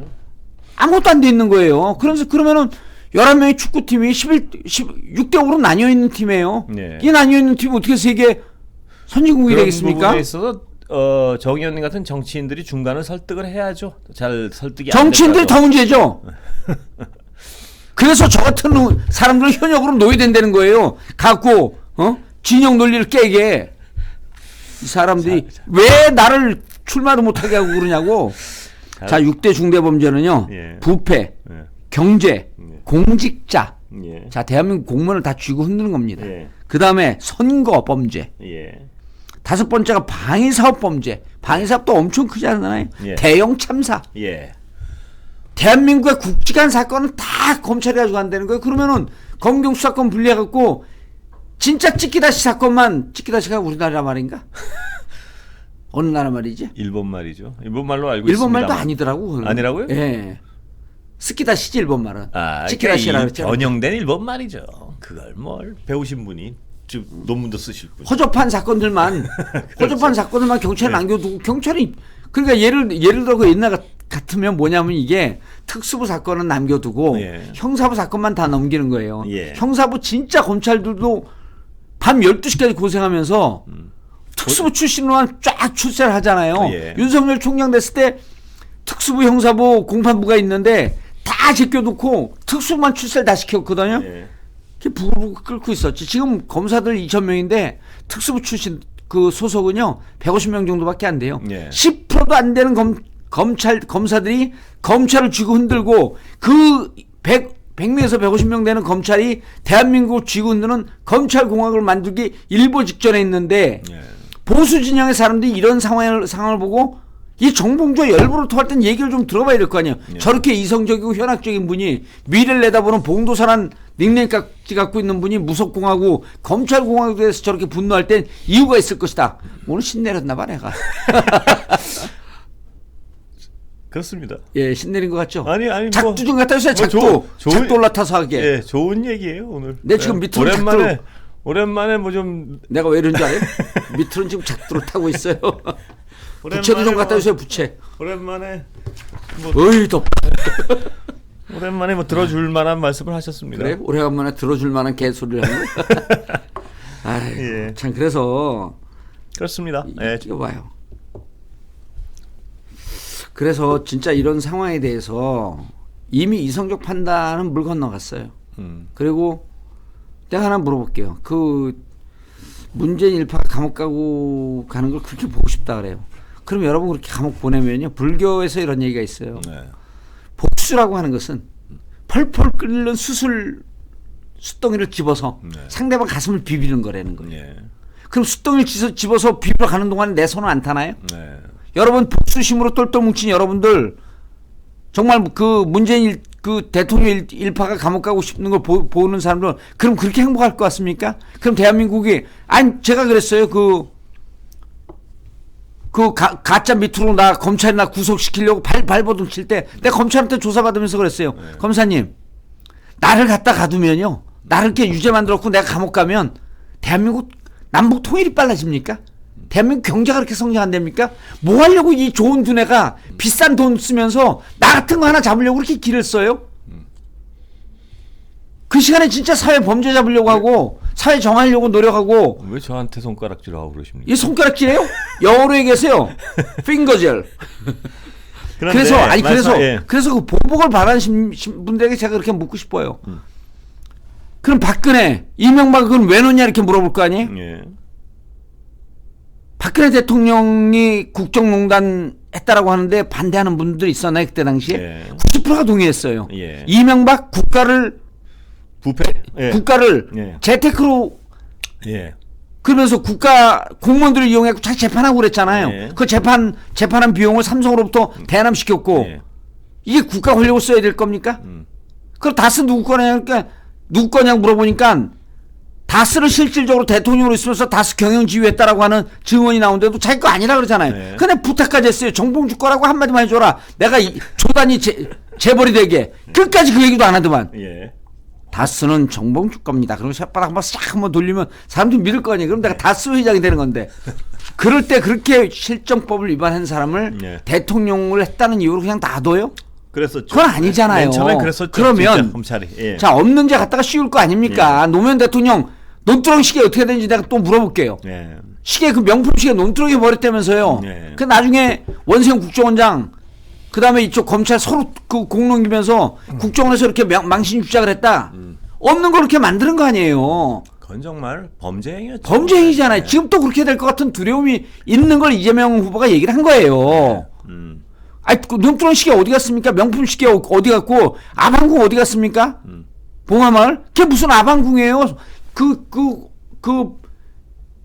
아무것도 안 돼 있는 거예요. 그래서 그러면은 11명의 축구팀이 6대5로 나뉘어 있는 팀이에요. 네. 이 나뉘어 있는 팀이 어떻게 세계 선진국이 그런 되겠습니까? 부분에 있어서 정 의원님 같은 정치인들이 중간을 설득을 해야죠. 잘 설득이 정치인들이 안 더 문제죠. 그래서 저 같은 사람들은 현역으로 노예된다는 거예요. 갖고 진영 논리를 깨게. 이 사람들이 왜 나를 출마도 못하게 하고 그러냐고. 자, 6대 중대범죄는요. 예. 부패, 예. 경제, 공직자. 예. 자, 대한민국 공무원을 다 쥐고 흔드는 겁니다. 예. 그 다음에 선거 범죄. 예. 5번째가 방위사업 범죄. 방위사업도 엄청 크지 않나요? 예. 대형 참사. 예. 대한민국의 굵직한 사건은 다 검찰이 가지고 간다는 거예요. 그러면은 검경 수사권 분리해갖고 진짜 찌끼다시 사건만 찌끼다시가 우리나라 말인가? 어느 나라 말이지? 일본 말이죠. 일본 말로 알고 일본 있습니다. 말도 아니더라고. 그건. 아니라고요? 예. 스키다시지 일본 말은. 아, 찌끼다시라 그러니까 그랬잖아. 변형된 일본 말이죠. 그걸 뭘 배우신 분이 좀 논문도 쓰실 분. 허접한 사건들만 허접한 사건들만 경찰에 네. 남겨두고 경찰이 그러니까 예를 들어 그 옛날 같으면 뭐냐면 이게 특수부 사건은 남겨두고 예. 형사부 사건만 다 넘기는 거예요. 예. 형사부 진짜 검찰들도 밤 12시까지 고생하면서 특수부 출신으로만 쫙 출세를 하잖아요. 예. 윤석열 총장 됐을 때 특수부 형사부 공판부가 있는데 다 제껴놓고 특수부만 출세를 다 시켰거든요. 예. 부글부글 끓고 있었지. 지금 검사들 2,000명인데 특수부 출신 그 소속은요 150명 정도밖에 안 돼요. 예. 10%도 안 되는 검사들이 검찰을 쥐고 흔들고 그 100명에서 150명 되는 검찰이 대한민국을 쥐고 흔드는 검찰공화국을 만들기 일보 직전에 있는데 예. 보수 진영의 사람들이 이런 상황을 보고 이 정봉주가 열불을 토할 땐 얘기를 좀 들어봐야 될 거 아니에요. 예. 저렇게 이성적이고 현학적인 분이 미래를 내다보는 봉도사란 닉네임까지 갖고 있는 분이 무속공화국 검찰공화국에 대해서 저렇게 분노할 땐 이유가 있을 것이다. 오늘 신내렸나 봐 내가. 그렇습니다. 예, 신내린 것 같죠? 아니 작두 좀 갖다 주세요. 작두. 좋은- 작두 올라타서 하게. 예, 좋은 얘기예요 오늘. 내 지금 예, 밑으로 오랜만에 뭐 좀 내가 왜 이런 줄 알아요? 밑으로는 지금 작두로 타고 있어요. 부채도 좀 갖다 주세요. 부채. 오랜만에 어이 덥다. 오랜만에 뭐 들어줄 만한 말씀을 하셨습니다. 그래? 오래간만에 들어줄 만한 개소리를 하는 거. 아이, 예. 참 그래서 그렇습니다. 예. 이거 봐요. 그래서 진짜 이런 상황에 대해서 이미 이성적 판단은 물 건너갔어요. 그리고 내가 하나 물어볼게요. 그 문재인 일파가 감옥 가는 걸 그렇게 보고 싶다 그래요. 그럼 여러분 그렇게 감옥 보내면요. 불교에서 이런 얘기가 있어요. 네. 복수라고 하는 것은 펄펄 끓는 숯덩이를 집어서 네. 상대방 가슴을 비비는 거라는 거예요. 예. 그럼 숯덩이를 집어서 비비러 가는 동안에 내 손은 안 타나요? 네. 여러분 복수심으로 똘똘 뭉친 여러분들 정말 그 문재인 그 대통령 일파가 감옥 가고 싶은 걸 보는 사람들은 그럼 그렇게 행복할 것 같습니까? 그럼 대한민국이 아니 제가 그랬어요. 가짜 밑으로 나 검찰이 나 구속시키려고 발버둥 칠 때 내가 검찰한테 조사받으면서 그랬어요. 검사님 나를 갖다 가두면요. 나를 이렇게 유죄 만들었고 내가 감옥 가면 대한민국 남북 통일이 빨라집니까? 대한민국 경제가 그렇게 성장 안 됩니까? 뭐 하려고 이 좋은 두뇌가 비싼 돈 쓰면서 나 같은 거 하나 잡으려고 그렇게 길을 써요? 그 시간에 진짜 사회 범죄 잡으려고 하고 사회 정하려고 노력하고. 왜 저한테 손가락질하고 그러십니까? 이 손가락질이에요? 영어로 얘기하세요. 핑거젤. 그래서 아니 그래서 그 보복을 바라는 분들에게 제가 그렇게 묻고 싶어요. 그럼 박근혜, 이명박은 왜 놓냐 이렇게 물어볼 거 아니에요? 예. 박근혜 대통령이 국정농단 했다라고 하는데 반대하는 분들이 있었나요 그때 당시에? 예. 90%가 동의했어요. 예. 이명박 국가를 예. 예. 재테크로 예. 그러면서 국가 공무원들을 이용해서 자기 재판하고 그랬잖아요. 예. 그 재판한 비용을 삼성으로부터 대납시켰고 예. 이게 국가 권력을 써야 될 겁니까? 그럼 다스 누구 거냐니까 그러니까 누구 거냐고 물어보니까 다스를 실질적으로 대통령으로 있으면서 다스 경영 지휘했다라고 하는 증언이 나오는데도 자기 거 아니라 그러잖아요. 네. 근데 부탁까지 했어요. 정봉주 거라고 한마디만 해줘라. 내가 조단이 재벌이 되게. 끝까지 그 얘기도 안 하더만. 예. 다스는 정봉주 겁니다. 그리고 혓바닥 한번 싹 한번 돌리면 사람들이 믿을 거 아니에요. 그럼 내가 다스 회장이 되는 건데. 그럴 때 그렇게 실정법을 위반한 사람을 예. 대통령을 했다는 이유로 그냥 놔둬요? 그랬었죠. 그건 아니잖아요. 맨 처음에 그랬었죠. 그러면 진짜, 검찰이. 예. 자 없는 자 갖다가 씌울 거 아닙니까? 노무현 대통령 논두렁 시계 어떻게 되는지 내가 또 물어볼게요. 예. 시계 그 명품 시계 논두렁에 버렸다면서요. 예. 그 나중에 원세훈 국정원장 그 다음에 이쪽 검찰 서로 그 공넘기면서 국정원에서 이렇게 망신 주작을 했다. 없는 걸 이렇게 만드는 거 아니에요. 그건 정말 범죄 행위였죠. 범죄 행위잖아요. 예. 지금 또 그렇게 될 것 같은 두려움이 있는 걸 이재명 후보가 얘기를 한 거예요. 아니, 그 논두렁 시계 어디 갔습니까? 명품 시계 어디 갔고, 아방궁 어디 갔습니까? 봉화마을? 그게 무슨 아방궁이에요?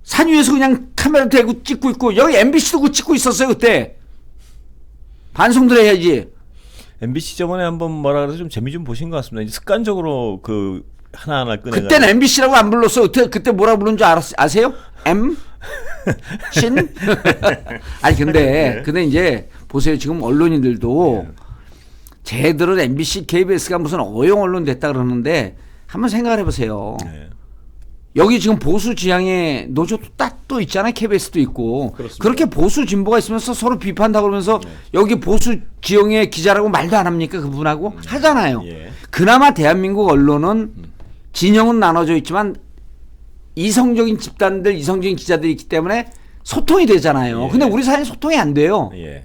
산 위에서 그냥 카메라 대고 찍고 있고, 여기 MBC도 그 찍고 있었어요, 그때. 반성들 해야지. MBC 저번에 한번 뭐라 그래서 좀 재미 좀 보신 것 같습니다. 이제 습관적으로 그 하나하나 꺼내가. 그때는 MBC라고 안 불렀어. 그때 뭐라 부른 줄 아세요? M? 신? 아니, 근데 이제, 보세요. 지금 언론인들도 쟤들은 MBC, KBS가 무슨 어용 언론 됐다 그러는데 한번 생각을 해보세요. 네. 여기 지금 보수 지향의 노조도 딱 또 있잖아요. KBS도 있고. 그렇습니다. 그렇게 보수 진보가 있으면서 서로 비판한다고 그러면서 여기 보수 지형의 기자라고 말도 안 합니까? 그분하고? 하잖아요. 예. 그나마 대한민국 언론은 진영은 나눠져 있지만 이성적인 집단들, 이성적인 기자들이 있기 때문에 소통이 되잖아요. 예. 근데 우리 사회는 소통이 안 돼요. 예.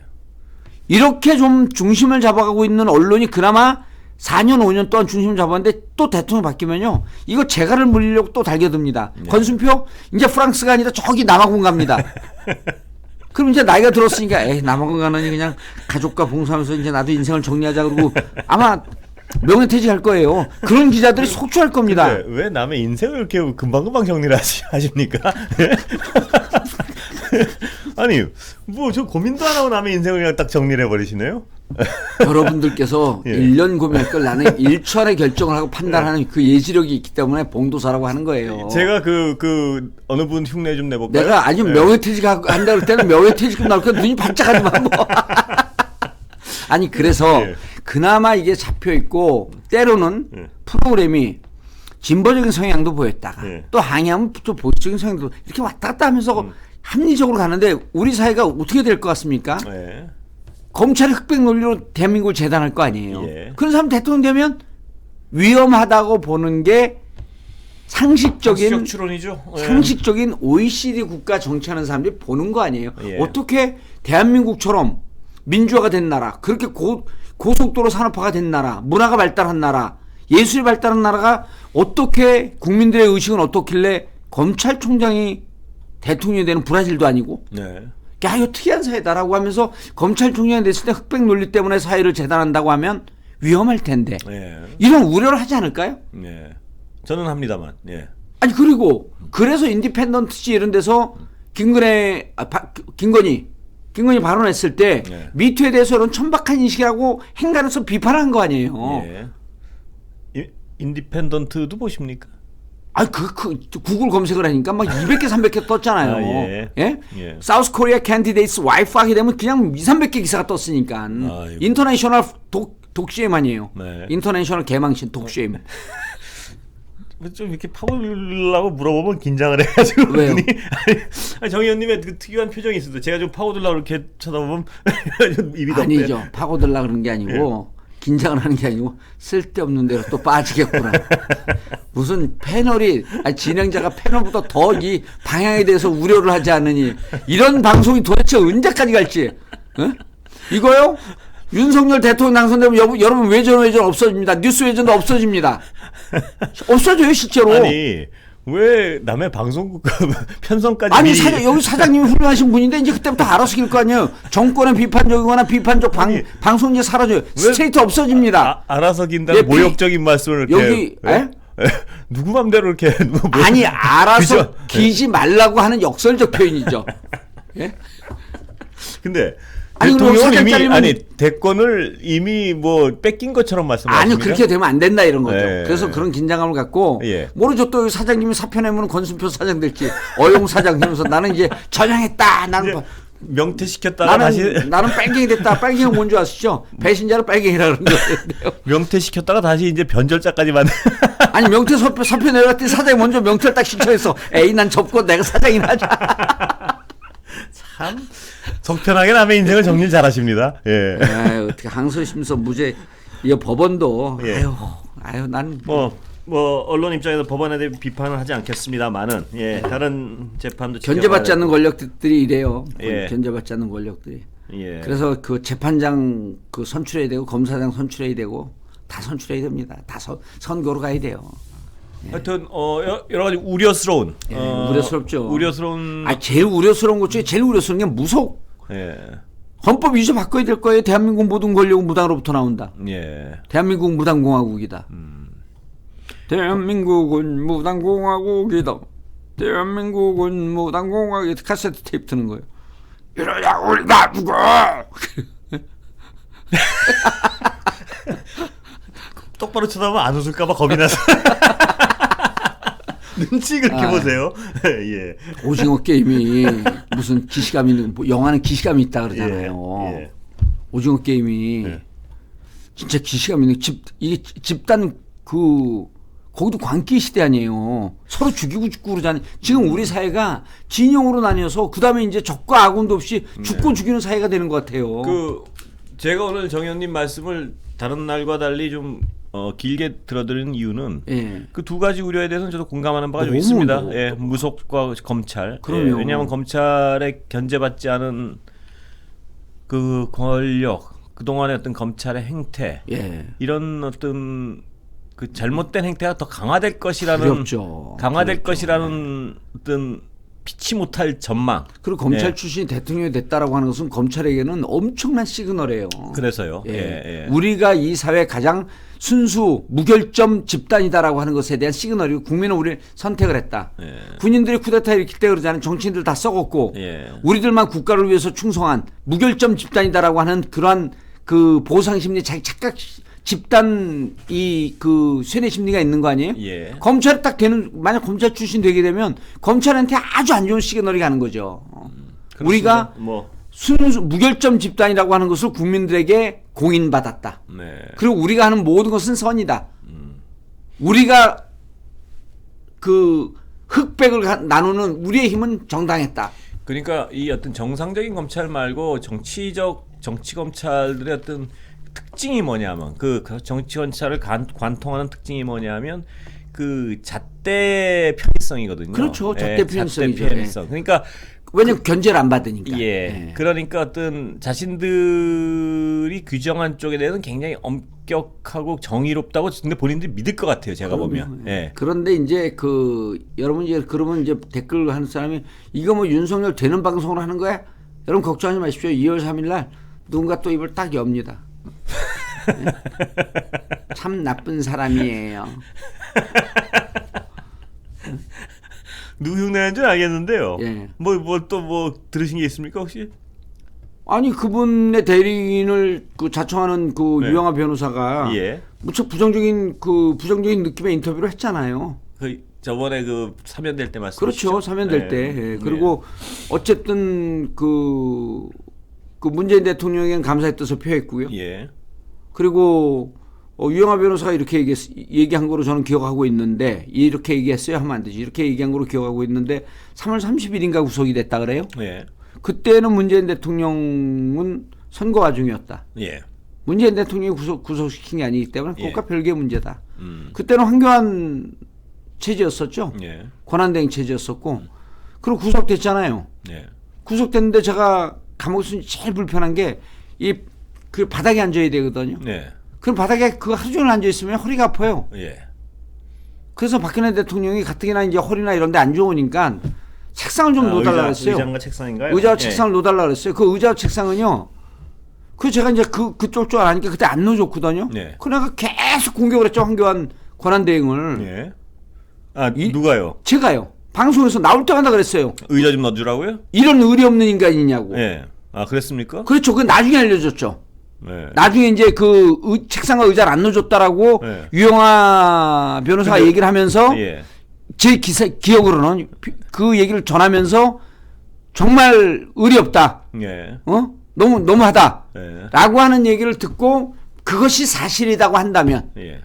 이렇게 좀 중심을 잡아가고 있는 언론이 그나마 4년 5년 동안 중심을 잡았는데 또 대통령 바뀌면요 이거 재갈을 물리려고 또 달겨듭니다. 권순표 이제 프랑스가 아니라 저기 남아공 갑니다. 그럼 이제 나이가 들었으니까 에이 남아공 가느니 그냥 가족과 봉사하면서 이제 나도 인생을 정리하자 그러고 아마 명예퇴직할 거예요. 그런 기자들이 속출할 겁니다. 왜 남의 인생을 이렇게 금방금방 정리를 하십니까? 아니 뭐 저 고민도 안 하고 남의 인생을 그냥 딱 정리를 해버리시네요. 여러분들께서 예. 1년 고민할 걸 나는 1초안에 결정을 하고 판단하는 그 예지력이 있기 때문에 봉도사라고 하는 거예요. 제가 그 어느 분 흉내 좀 내볼까요? 내가 아주 명예퇴직 한다 그럴 때는 명예퇴직금 나올 때 눈이 반짝하지만 뭐. 아니 그래서 예. 그나마 이게 잡혀 있고 때로는 프로그램이 진보적인 성향도 보였다가 예. 또 항의하면 또 보수적인 성향도 이렇게 왔다 갔다 하면서 합리적으로 가는데 우리 사회가 어떻게 될 것 같습니까? 예. 검찰이 흑백 논리로 대한민국을 재단할 거 아니에요. 예. 그런 사람 대통령 되면 위험하다고 보는 게 상식적인 추론이죠. 예. 상식적인 OECD 국가 정치하는 사람들이 보는 거 아니에요. 예. 어떻게 대한민국처럼 민주화가 된 나라, 그렇게 고속도로 산업화가 된 나라, 문화가 발달한 나라, 예술이 발달한 나라가 어떻게 국민들의 의식은 어떻길래 검찰총장이 대통령이 되는 브라질도 아니고 네. 야 이거 특이한 사회다라고 하면서 검찰총장이 됐을 때 흑백 논리 때문에 사회를 재단한다고 하면 위험할 텐데 예. 이런 우려를 하지 않을까요? 예. 저는 합니다만. 예. 아니 그리고 그래서 인디펜던트지 이런 데서 김건희 김건희 발언했을 때 네. 미투에 대해서는 천박한 인식이라고 행간에서 비판한 거 아니에요. 예. 인디펜던트도 보십니까? 아, 구글 검색을 하니까 막 200개, 300개 떴잖아요. 아, 예. 예? 예. 사우스 코리아 캔디데이트 와이프 하게 되면 그냥 2, 300개 기사가 떴으니까. 아이고. 인터내셔널 독시엠 아니에요. 네. 인터내셔널 개망신 독시엠. 좀 이렇게 파고들라고 물어보면 긴장을 해가지고 왜요? 눈이 아니, 정 의원님의 그 특유한 표정이 있어요. 제가 좀 파고들라고 이렇게 쳐다보면 입이 덮대. 아니죠. 파고들라 그런 게 아니고 긴장을 하는 게 아니고 쓸데없는 대로 또 빠지겠구나. 무슨 패널이 진행자가 패널보다 더 이 방향에 대해서 우려를 하지 않느니 이런 방송이 도대체 언제까지 갈지. 어? 이거요? 윤석열 대통령 당선되면 여러분 외전 없어집니다. 뉴스 외전도 없어집니다. 없어져요 실제로. 아니 왜 남의 방송국 편성까지 아니 미리 여기 사장님이 훌륭하신 분인데 이제 그때부터 알아서 길 거 아니에요. 정권에 비판적이거나 비판적 방송 이제 사라져요. 스트레이트 없어집니다. 알아서 긴다는 예, 모욕적인 말씀을 여기 이렇게 누구 맘대로 이렇게 아니 알아서 그죠? 기지 말라고 하는 역설적 표현이죠. 예? 근데 아니, 대통령은 이미 사장님은- 아니 대권을 이미 뭐 뺏긴 것처럼 말씀하십니까? 아니요 그렇게 되면 안 된다 이런 거죠. 예. 그래서 그런 긴장감을 갖고 예. 모르죠 또 사장님이 사표 내면 권순표 사장 될지 어용 사장 되면서 나는 이제 전향했다. 나는 명퇴시켰다가 다시 나는 빨갱이 됐다. 빨갱이가 뭔지 아시죠? 배신자를 빨갱이라 그런 거예요. 명퇴시켰다가 다시 이제 변절자까지 만든 아니 명퇴 사표 내려갔더니 사장이 먼저 명퇴를 딱 신청했어. 에이 난 접고 내가 사장이나 하자. 참 속편하게 남의 인생을 정리 잘하십니다. 예. 아유, 어떻게 항소심서 무죄 이 법원도 예. 아유 난 뭐 언론 입장에서 법원에 대해 비판은 하지 않겠습니다만은 예 다른 재판도 견제받지 않는 권력들이 이래요. 예. 견제받지 않는 권력들이. 예. 그래서 그 재판장 그 선출해야 되고 검사장 선출해야 되고 다 선출해야 됩니다. 다 선거로 가야 돼요. 하여튼 여러 가지 우려스러운 예, 우려스럽죠. 우려스러운 제일 우려스러운 것 중에 제일 우려스러운 게 무속. 예. 헌법 위조 바꿔야 될 거예요. 대한민국 모든 권력은 무당으로부터 나온다. 예. 대한민국 무당공화국이다. 대한민국은 무당공화국이다. 대한민국은 무당공화국이다. 카세트 테이프 트는 거예요. 이러야 우리 다 죽어. 똑바로 쳐다보면 안 웃을까봐 겁이 나서 눈치 그렇게 보세요. 예. 오징어 게임이 무슨 기시감 있는 영화는 기시감이 있다 그러잖아요. 예. 오징어 게임이 예. 진짜 기시감 있는 이게 집단 거기도 광기 시대 아니에요. 서로 죽이고 그러잖아요. 지금 우리 사회가 진영으로 나뉘어서 그다음에 이제 적과 아군도 없이 죽고 죽이는 사회가 되는 것 같아요. 제가 오늘 정 의원님 말씀을 다른 날과 달리 좀 길게 들어드리는 이유는 예. 그 두 가지 우려에 대해서는 저도 공감하는 바가 좀 너무 있습니다. 예, 무속과 검찰. 그럼요. 예, 왜냐하면 검찰에 견제받지 않은 그 권력, 그동안의 어떤 검찰의 행태, 예. 이런 어떤 그 잘못된 행태가 더 강화될 것이라는 두렵죠. 강화될 두렵죠. 것이라는 어떤 피치 못할 전망. 그리고 검찰 예. 출신이 대통령이 됐다라고 하는 것은 검찰에게는 엄청난 시그널이에요. 그래서요. 예. 예. 우리가 이 사회 가장 순수 무결점 집단이다라고 하는 것에 대한 시그널이고 국민은 우리를 선택을 했다. 예. 군인들이 쿠데타 일으킬 때 그러잖아요. 정치인들 다 썩었고 예. 우리들만 국가를 위해서 충성한 무결점 집단이다라고 하는 그러한 그 보상 심리, 자기 착각 집단 그 쇠뇌 심리가 있는 거 아니에요? 예. 검찰 딱 되는 만약 검찰 출신 되게 되면 검찰한테 아주 안 좋은 시그널이 가는 거죠. 우리가 뭐 순수 무결점 집단이라고 하는 것을 국민들에게 공인받았다. 네. 그리고 우리가 하는 모든 것은 선이다. 우리가 그 흑백을 나누는 우리의 힘은 정당했다. 그러니까 이 어떤 정상적인 검찰 말고 정치 검찰들의 어떤 특징이 뭐냐면 그 정치 검찰을 관통하는 특징이 뭐냐면 그 잣대 편의성이거든요. 그렇죠. 잣대 편의성이죠. 잣대 편의성. 그러니까 왜냐면 견제를 안 받으니까. 예. 그러니까 어떤 자신들이 규정한 쪽에 대해서는 굉장히 엄격하고 정의롭다고 근데 본인들이 믿을 것 같아요. 제가 보면. 예. 그런데 이제 여러분 이제 그러면 이제 댓글 하는 사람이 이거 뭐 윤석열 되는 방송을 하는 거야? 여러분 걱정하지 마십시오. 2월 3일 날 누군가 또 입을 딱 엽니다. 네? 참 나쁜 사람이에요. 누구 흉내낸 줄 알겠는데요. 예. 뭐 또 들으신 게 있습니까 혹시? 아니 그분의 대리인을 그 자청하는 그 네. 유영아 변호사가 예. 무척 부정적인 느낌의 인터뷰를 했잖아요. 그 저번에 그 사면될 때 말씀이시죠? 그렇죠. 사면될 예. 때. 예. 그리고 어쨌든 그 문재인 대통령에겐 감사의 뜻을 표했고요. 예. 그리고 유영아 변호사가 이렇게 얘기한 거로 저는 기억하고 있는데 이렇게 얘기했어요 하면 안 되지. 이렇게 얘기한 거로 기억하고 있는데 3월 30일인가 구속이 됐다 그래요. 예. 그때는 문재인 대통령은 선거 와중이었다. 예. 문재인 대통령이 구속시킨 게 아니기 때문에 예. 그것과 별개의 문제다. 그때는 황교안 체제였었죠. 예. 권한대행 체제였었고 그리고 구속됐잖아요. 예. 구속됐는데 제가 감옥에서 제일 불편한 게 그 바닥에 앉아야 되거든요. 네. 그럼 바닥에 그 하루 종일 앉아 있으면 허리가 아파요. 예. 그래서 박근혜 대통령이 가뜩이나 이제 허리나 이런 데 안 좋으니까 책상을 좀 놓달라 그랬어요. 의자인가 책상인가요? 의자와 예. 책상을 놓달라 그랬어요. 그 의자와 책상은요. 그 제가 이제 그쪽 줄 아니까 그때 안 놓아줬거든요. 네. 그 내가 계속 공격을 했죠. 황교안 권한대행을. 예. 아, 누가요? 제가요. 방송에서 나올 때마다 그랬어요. 의자 좀 넣어주라고요? 이런 의리 없는 인간이냐고. 예. 아, 그랬습니까? 그렇죠. 그 나중에 알려줬죠. 네. 나중에 이제 책상과 의자를 안 넣어줬다라고 네. 유영아 변호사가 근데- 얘기를 하면서 예. 제 기억으로는 그 얘기를 전하면서 정말 의리 없다. 예. 너무하다. 예. 라고 하는 얘기를 듣고 그것이 사실이라고 한다면 예.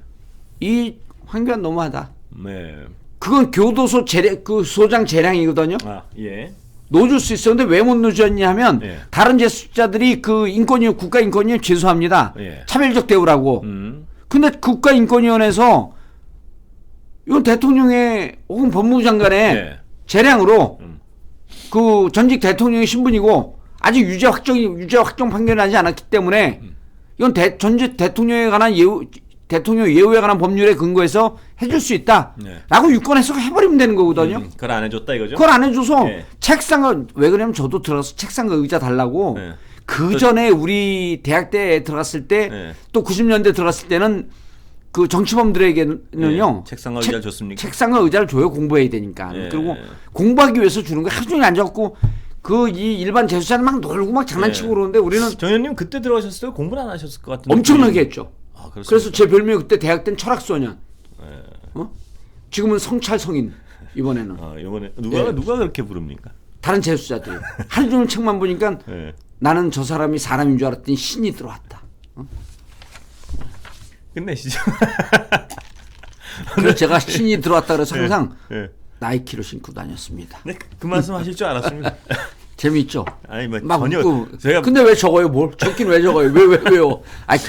이 황교안 너무하다. 네. 그건 교도소 그 소장 재량이거든요. 아, 예. 넣어줄 수 있었는데 왜 못 넣어줬냐 하면 예. 다른 재수자들이 그 국가인권위원 죄송합니다. 예. 차별적 대우라고. 근데 국가인권위원회에서 이건 대통령의 혹은 법무부 장관의 예. 재량으로 그 전직 대통령의 신분이고 아직 유죄 확정 판결이 나지 않았기 때문에 이건 전직 대통령에 관한 대통령 예우에 관한 법률에 근거해서 해줄 수 있다. 네. 라고 유권 해석을 해버리면 되는 거거든요. 그걸 안 해줬다 이거죠? 그걸 안 해줘서 네. 책상을 왜 그러냐면 저도 들어가서 책상과 의자 달라고 네. 그 전에 우리 대학 때 들어갔을 때 네. 또 90년대 들어갔을 때는 그 정치범들에게는요 네. 책상과 의자를 줬습니까? 책상과 의자를 줘요. 공부해야 되니까. 네. 그리고 공부하기 위해서 주는 거 하루 종일 앉아갖고 이 일반 재수자는 막 놀고 막 장난치고 네. 그러는데 우리는 정 의원님 그때 들어가셨을 때 공부는 안 하셨을 것 같은데. 엄청나게 했죠. 아, 그렇습니까? 그래서 제 별명이 그때 대학 때는 철학소년. 네. 지금은 성찰성인 이번에는. 아, 이번에 누가 그렇게 부릅니까? 다른 재수자들이 하루 종일 책만 보니까 네. 나는 저 사람이 사람인 줄 알았더니 신이 들어왔다. 끝내시죠. 그래서 제가 신이 들어왔다 그래서 항상 네. 나이키를 신고 다녔습니다. 네, 그 말씀 하실 줄 알았습니다. 재미있죠? 아니 뭐 막 전혀 웃고. 제가 근데 왜 적어요? 뭘? 적긴 왜 적어요? 왜요? 아니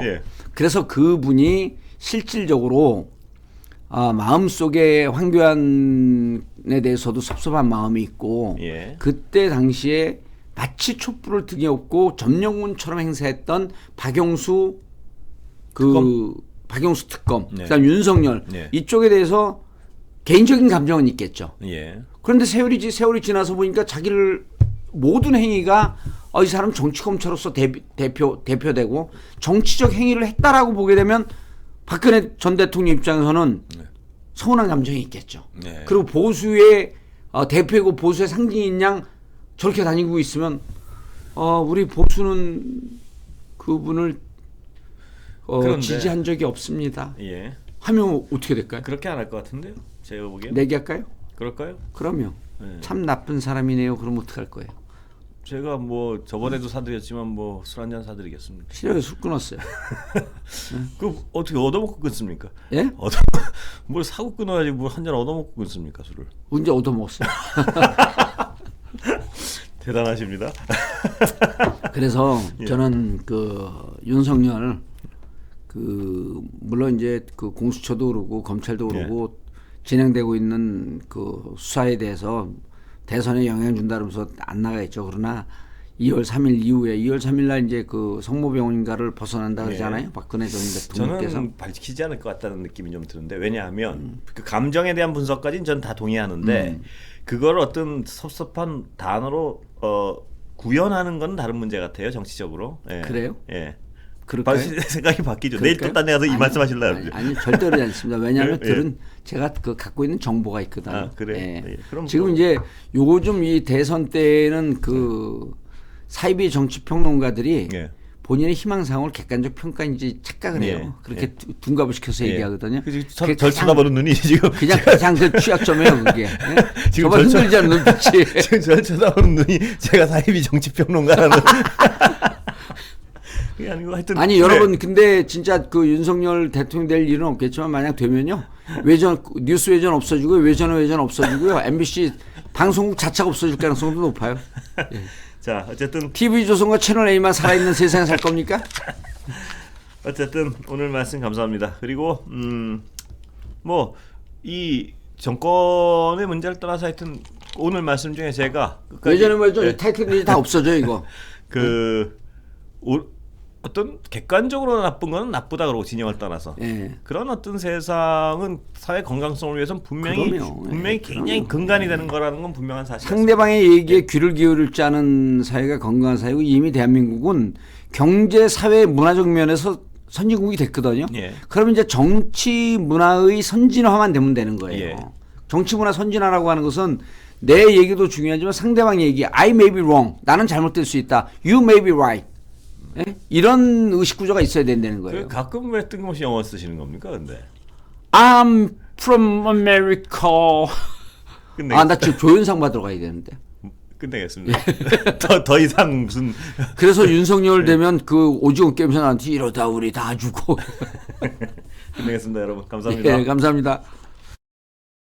예. 그래서 그분이 실질적으로 마음속에 황교안에 대해서도 섭섭한 마음이 있고 예. 그때 당시에 마치 촛불을 등에 업고 점령군처럼 행세했던 박영수 특검, 네. 그다음 윤석열 네. 이쪽에 대해서 개인적인 감정은 있겠죠. 예. 그런데 세월이 지나서 보니까 자기를 모든 행위가 이 사람 정치검찰로서 대표되고 정치적 행위를 했다라고 보게 되면 박근혜 전 대통령 입장에서는 서운한 감정이 있겠죠. 네. 그리고 보수의 대표이고 보수의 상징인 양 저렇게 다니고 있으면 우리 보수는 그분을 그런데- 지지한 적이 없습니다. 예. 하면 어떻게 될까요? 그렇게 안 할 것 같은데요. 제가 보기엔. 내기할까요? 그럴까요? 그러면 네. 참 나쁜 사람이네요. 그럼 어떡할 거예요? 제가 뭐 저번에도 사드렸지만 뭐 술 한잔 사드리겠습니다. 실력에 술 끊었어요. 그 어떻게 얻어먹고 끊습니까? 예? 뭘 사고 끊어야지 뭘 한 잔 얻어먹고 끊습니까 술을? 언제 얻어먹었어요? 대단하십니다. 그래서 예. 저는 윤석열 물론 이제 공수처도 그러고 검찰도 그러고 진행되고 있는 수사에 대해서 대선에 영향 준다 그러면서 안 나가겠죠. 그러나 2월 3일 이후에 2월 3일 날 이제 성모병원가를 벗어난다 그러잖아요. 박근혜 전 대통령께서. 저는 밝히지 않을 것 같다는 느낌이 좀 드는데 왜냐하면 그 감정에 대한 분석까지는 전 다 동의하는데 그걸 어떤 섭섭한 단어로 구현하는 건 다른 문제 같아요. 정치적으로. 예. 그래요? 예. 그럴까요? 생각이 바뀌죠. 내일 또 딴 데 가서 이 말씀 하실래요? 아니 절대 그러지 않습니다. 왜냐하면 예. 들은 제가 갖고 있는 정보가 있거든요. 아, 그래요? 예. 그럼 지금 뭐- 이제 요즘 이 대선 때는 사이비 정치평론가들이 예. 본인의 희망사항을 객관적 평가인지 착각을 해요. 예. 그렇게 둔갑을 시켜서 예. 얘기하거든요. 그게 그게 절 가장- 쳐다보는 눈이 지금 그냥 가장 그 취약점이에요, 그게. 예? 지금 저만 절 흔들지 않는 눈빛이. 지금 절 쳐다보는 눈이 제가 사이비 정치평론가라는 그게 아니고 하여튼 아니 네. 여러분 근데 진짜 그 윤석열 대통령 될 일은 없겠지만 만약 되면요 외전 뉴스 외전 없어지고 외전 없어지고요 MBC 방송국 자체가 없어질 가능성도 높아요. 예. 자 어쨌든 TV조선과 채널 A만 살아있는 세상에 살 겁니까? 어쨌든 오늘 말씀 감사합니다. 그리고 뭐 이 정권의 문제를 떠나서 하여튼 오늘 말씀 중에 제가 끝까지 예전에 말이죠 예, 이 타이틀이 다 없어져 이거. 어떤 객관적으로 나쁜 거는 나쁘다 그러고 진영을 떠나서 예. 그런 어떤 세상은 사회 건강성을 위해서는 분명히 그럼요. 분명히 예, 굉장히 그럼요. 근간이 되는 거라는 건 분명한 사실입니다. 상대방의 얘기에 귀를 기울일지 않은 사회가 건강한 사회고 이미 대한민국은 경제, 사회, 문화적 면에서 선진국이 됐거든요. 예. 그러면 이제 정치 문화의 선진화만 되면 되는 거예요. 예. 정치 문화 선진화라고 하는 것은 내 얘기도 중요하지만 상대방 얘기 I may be wrong. 나는 잘못될 수 있다. You may be right. 예? 이런 의식 구조가 있어야 된다는 거예요. 그 가끔 왜 뜬금없이 영어 쓰시는 겁니까, 근데? I'm from America. 끝내, 나 지금 조연상 받으러 가야 되는데. 끝내겠습니다. 더 이상 무슨 그래서 윤석열 되면 그 오징어 게임에서 나한테 이러다 우리 다 죽고. 끝내겠습니다, 여러분. 감사합니다. 예, 감사합니다.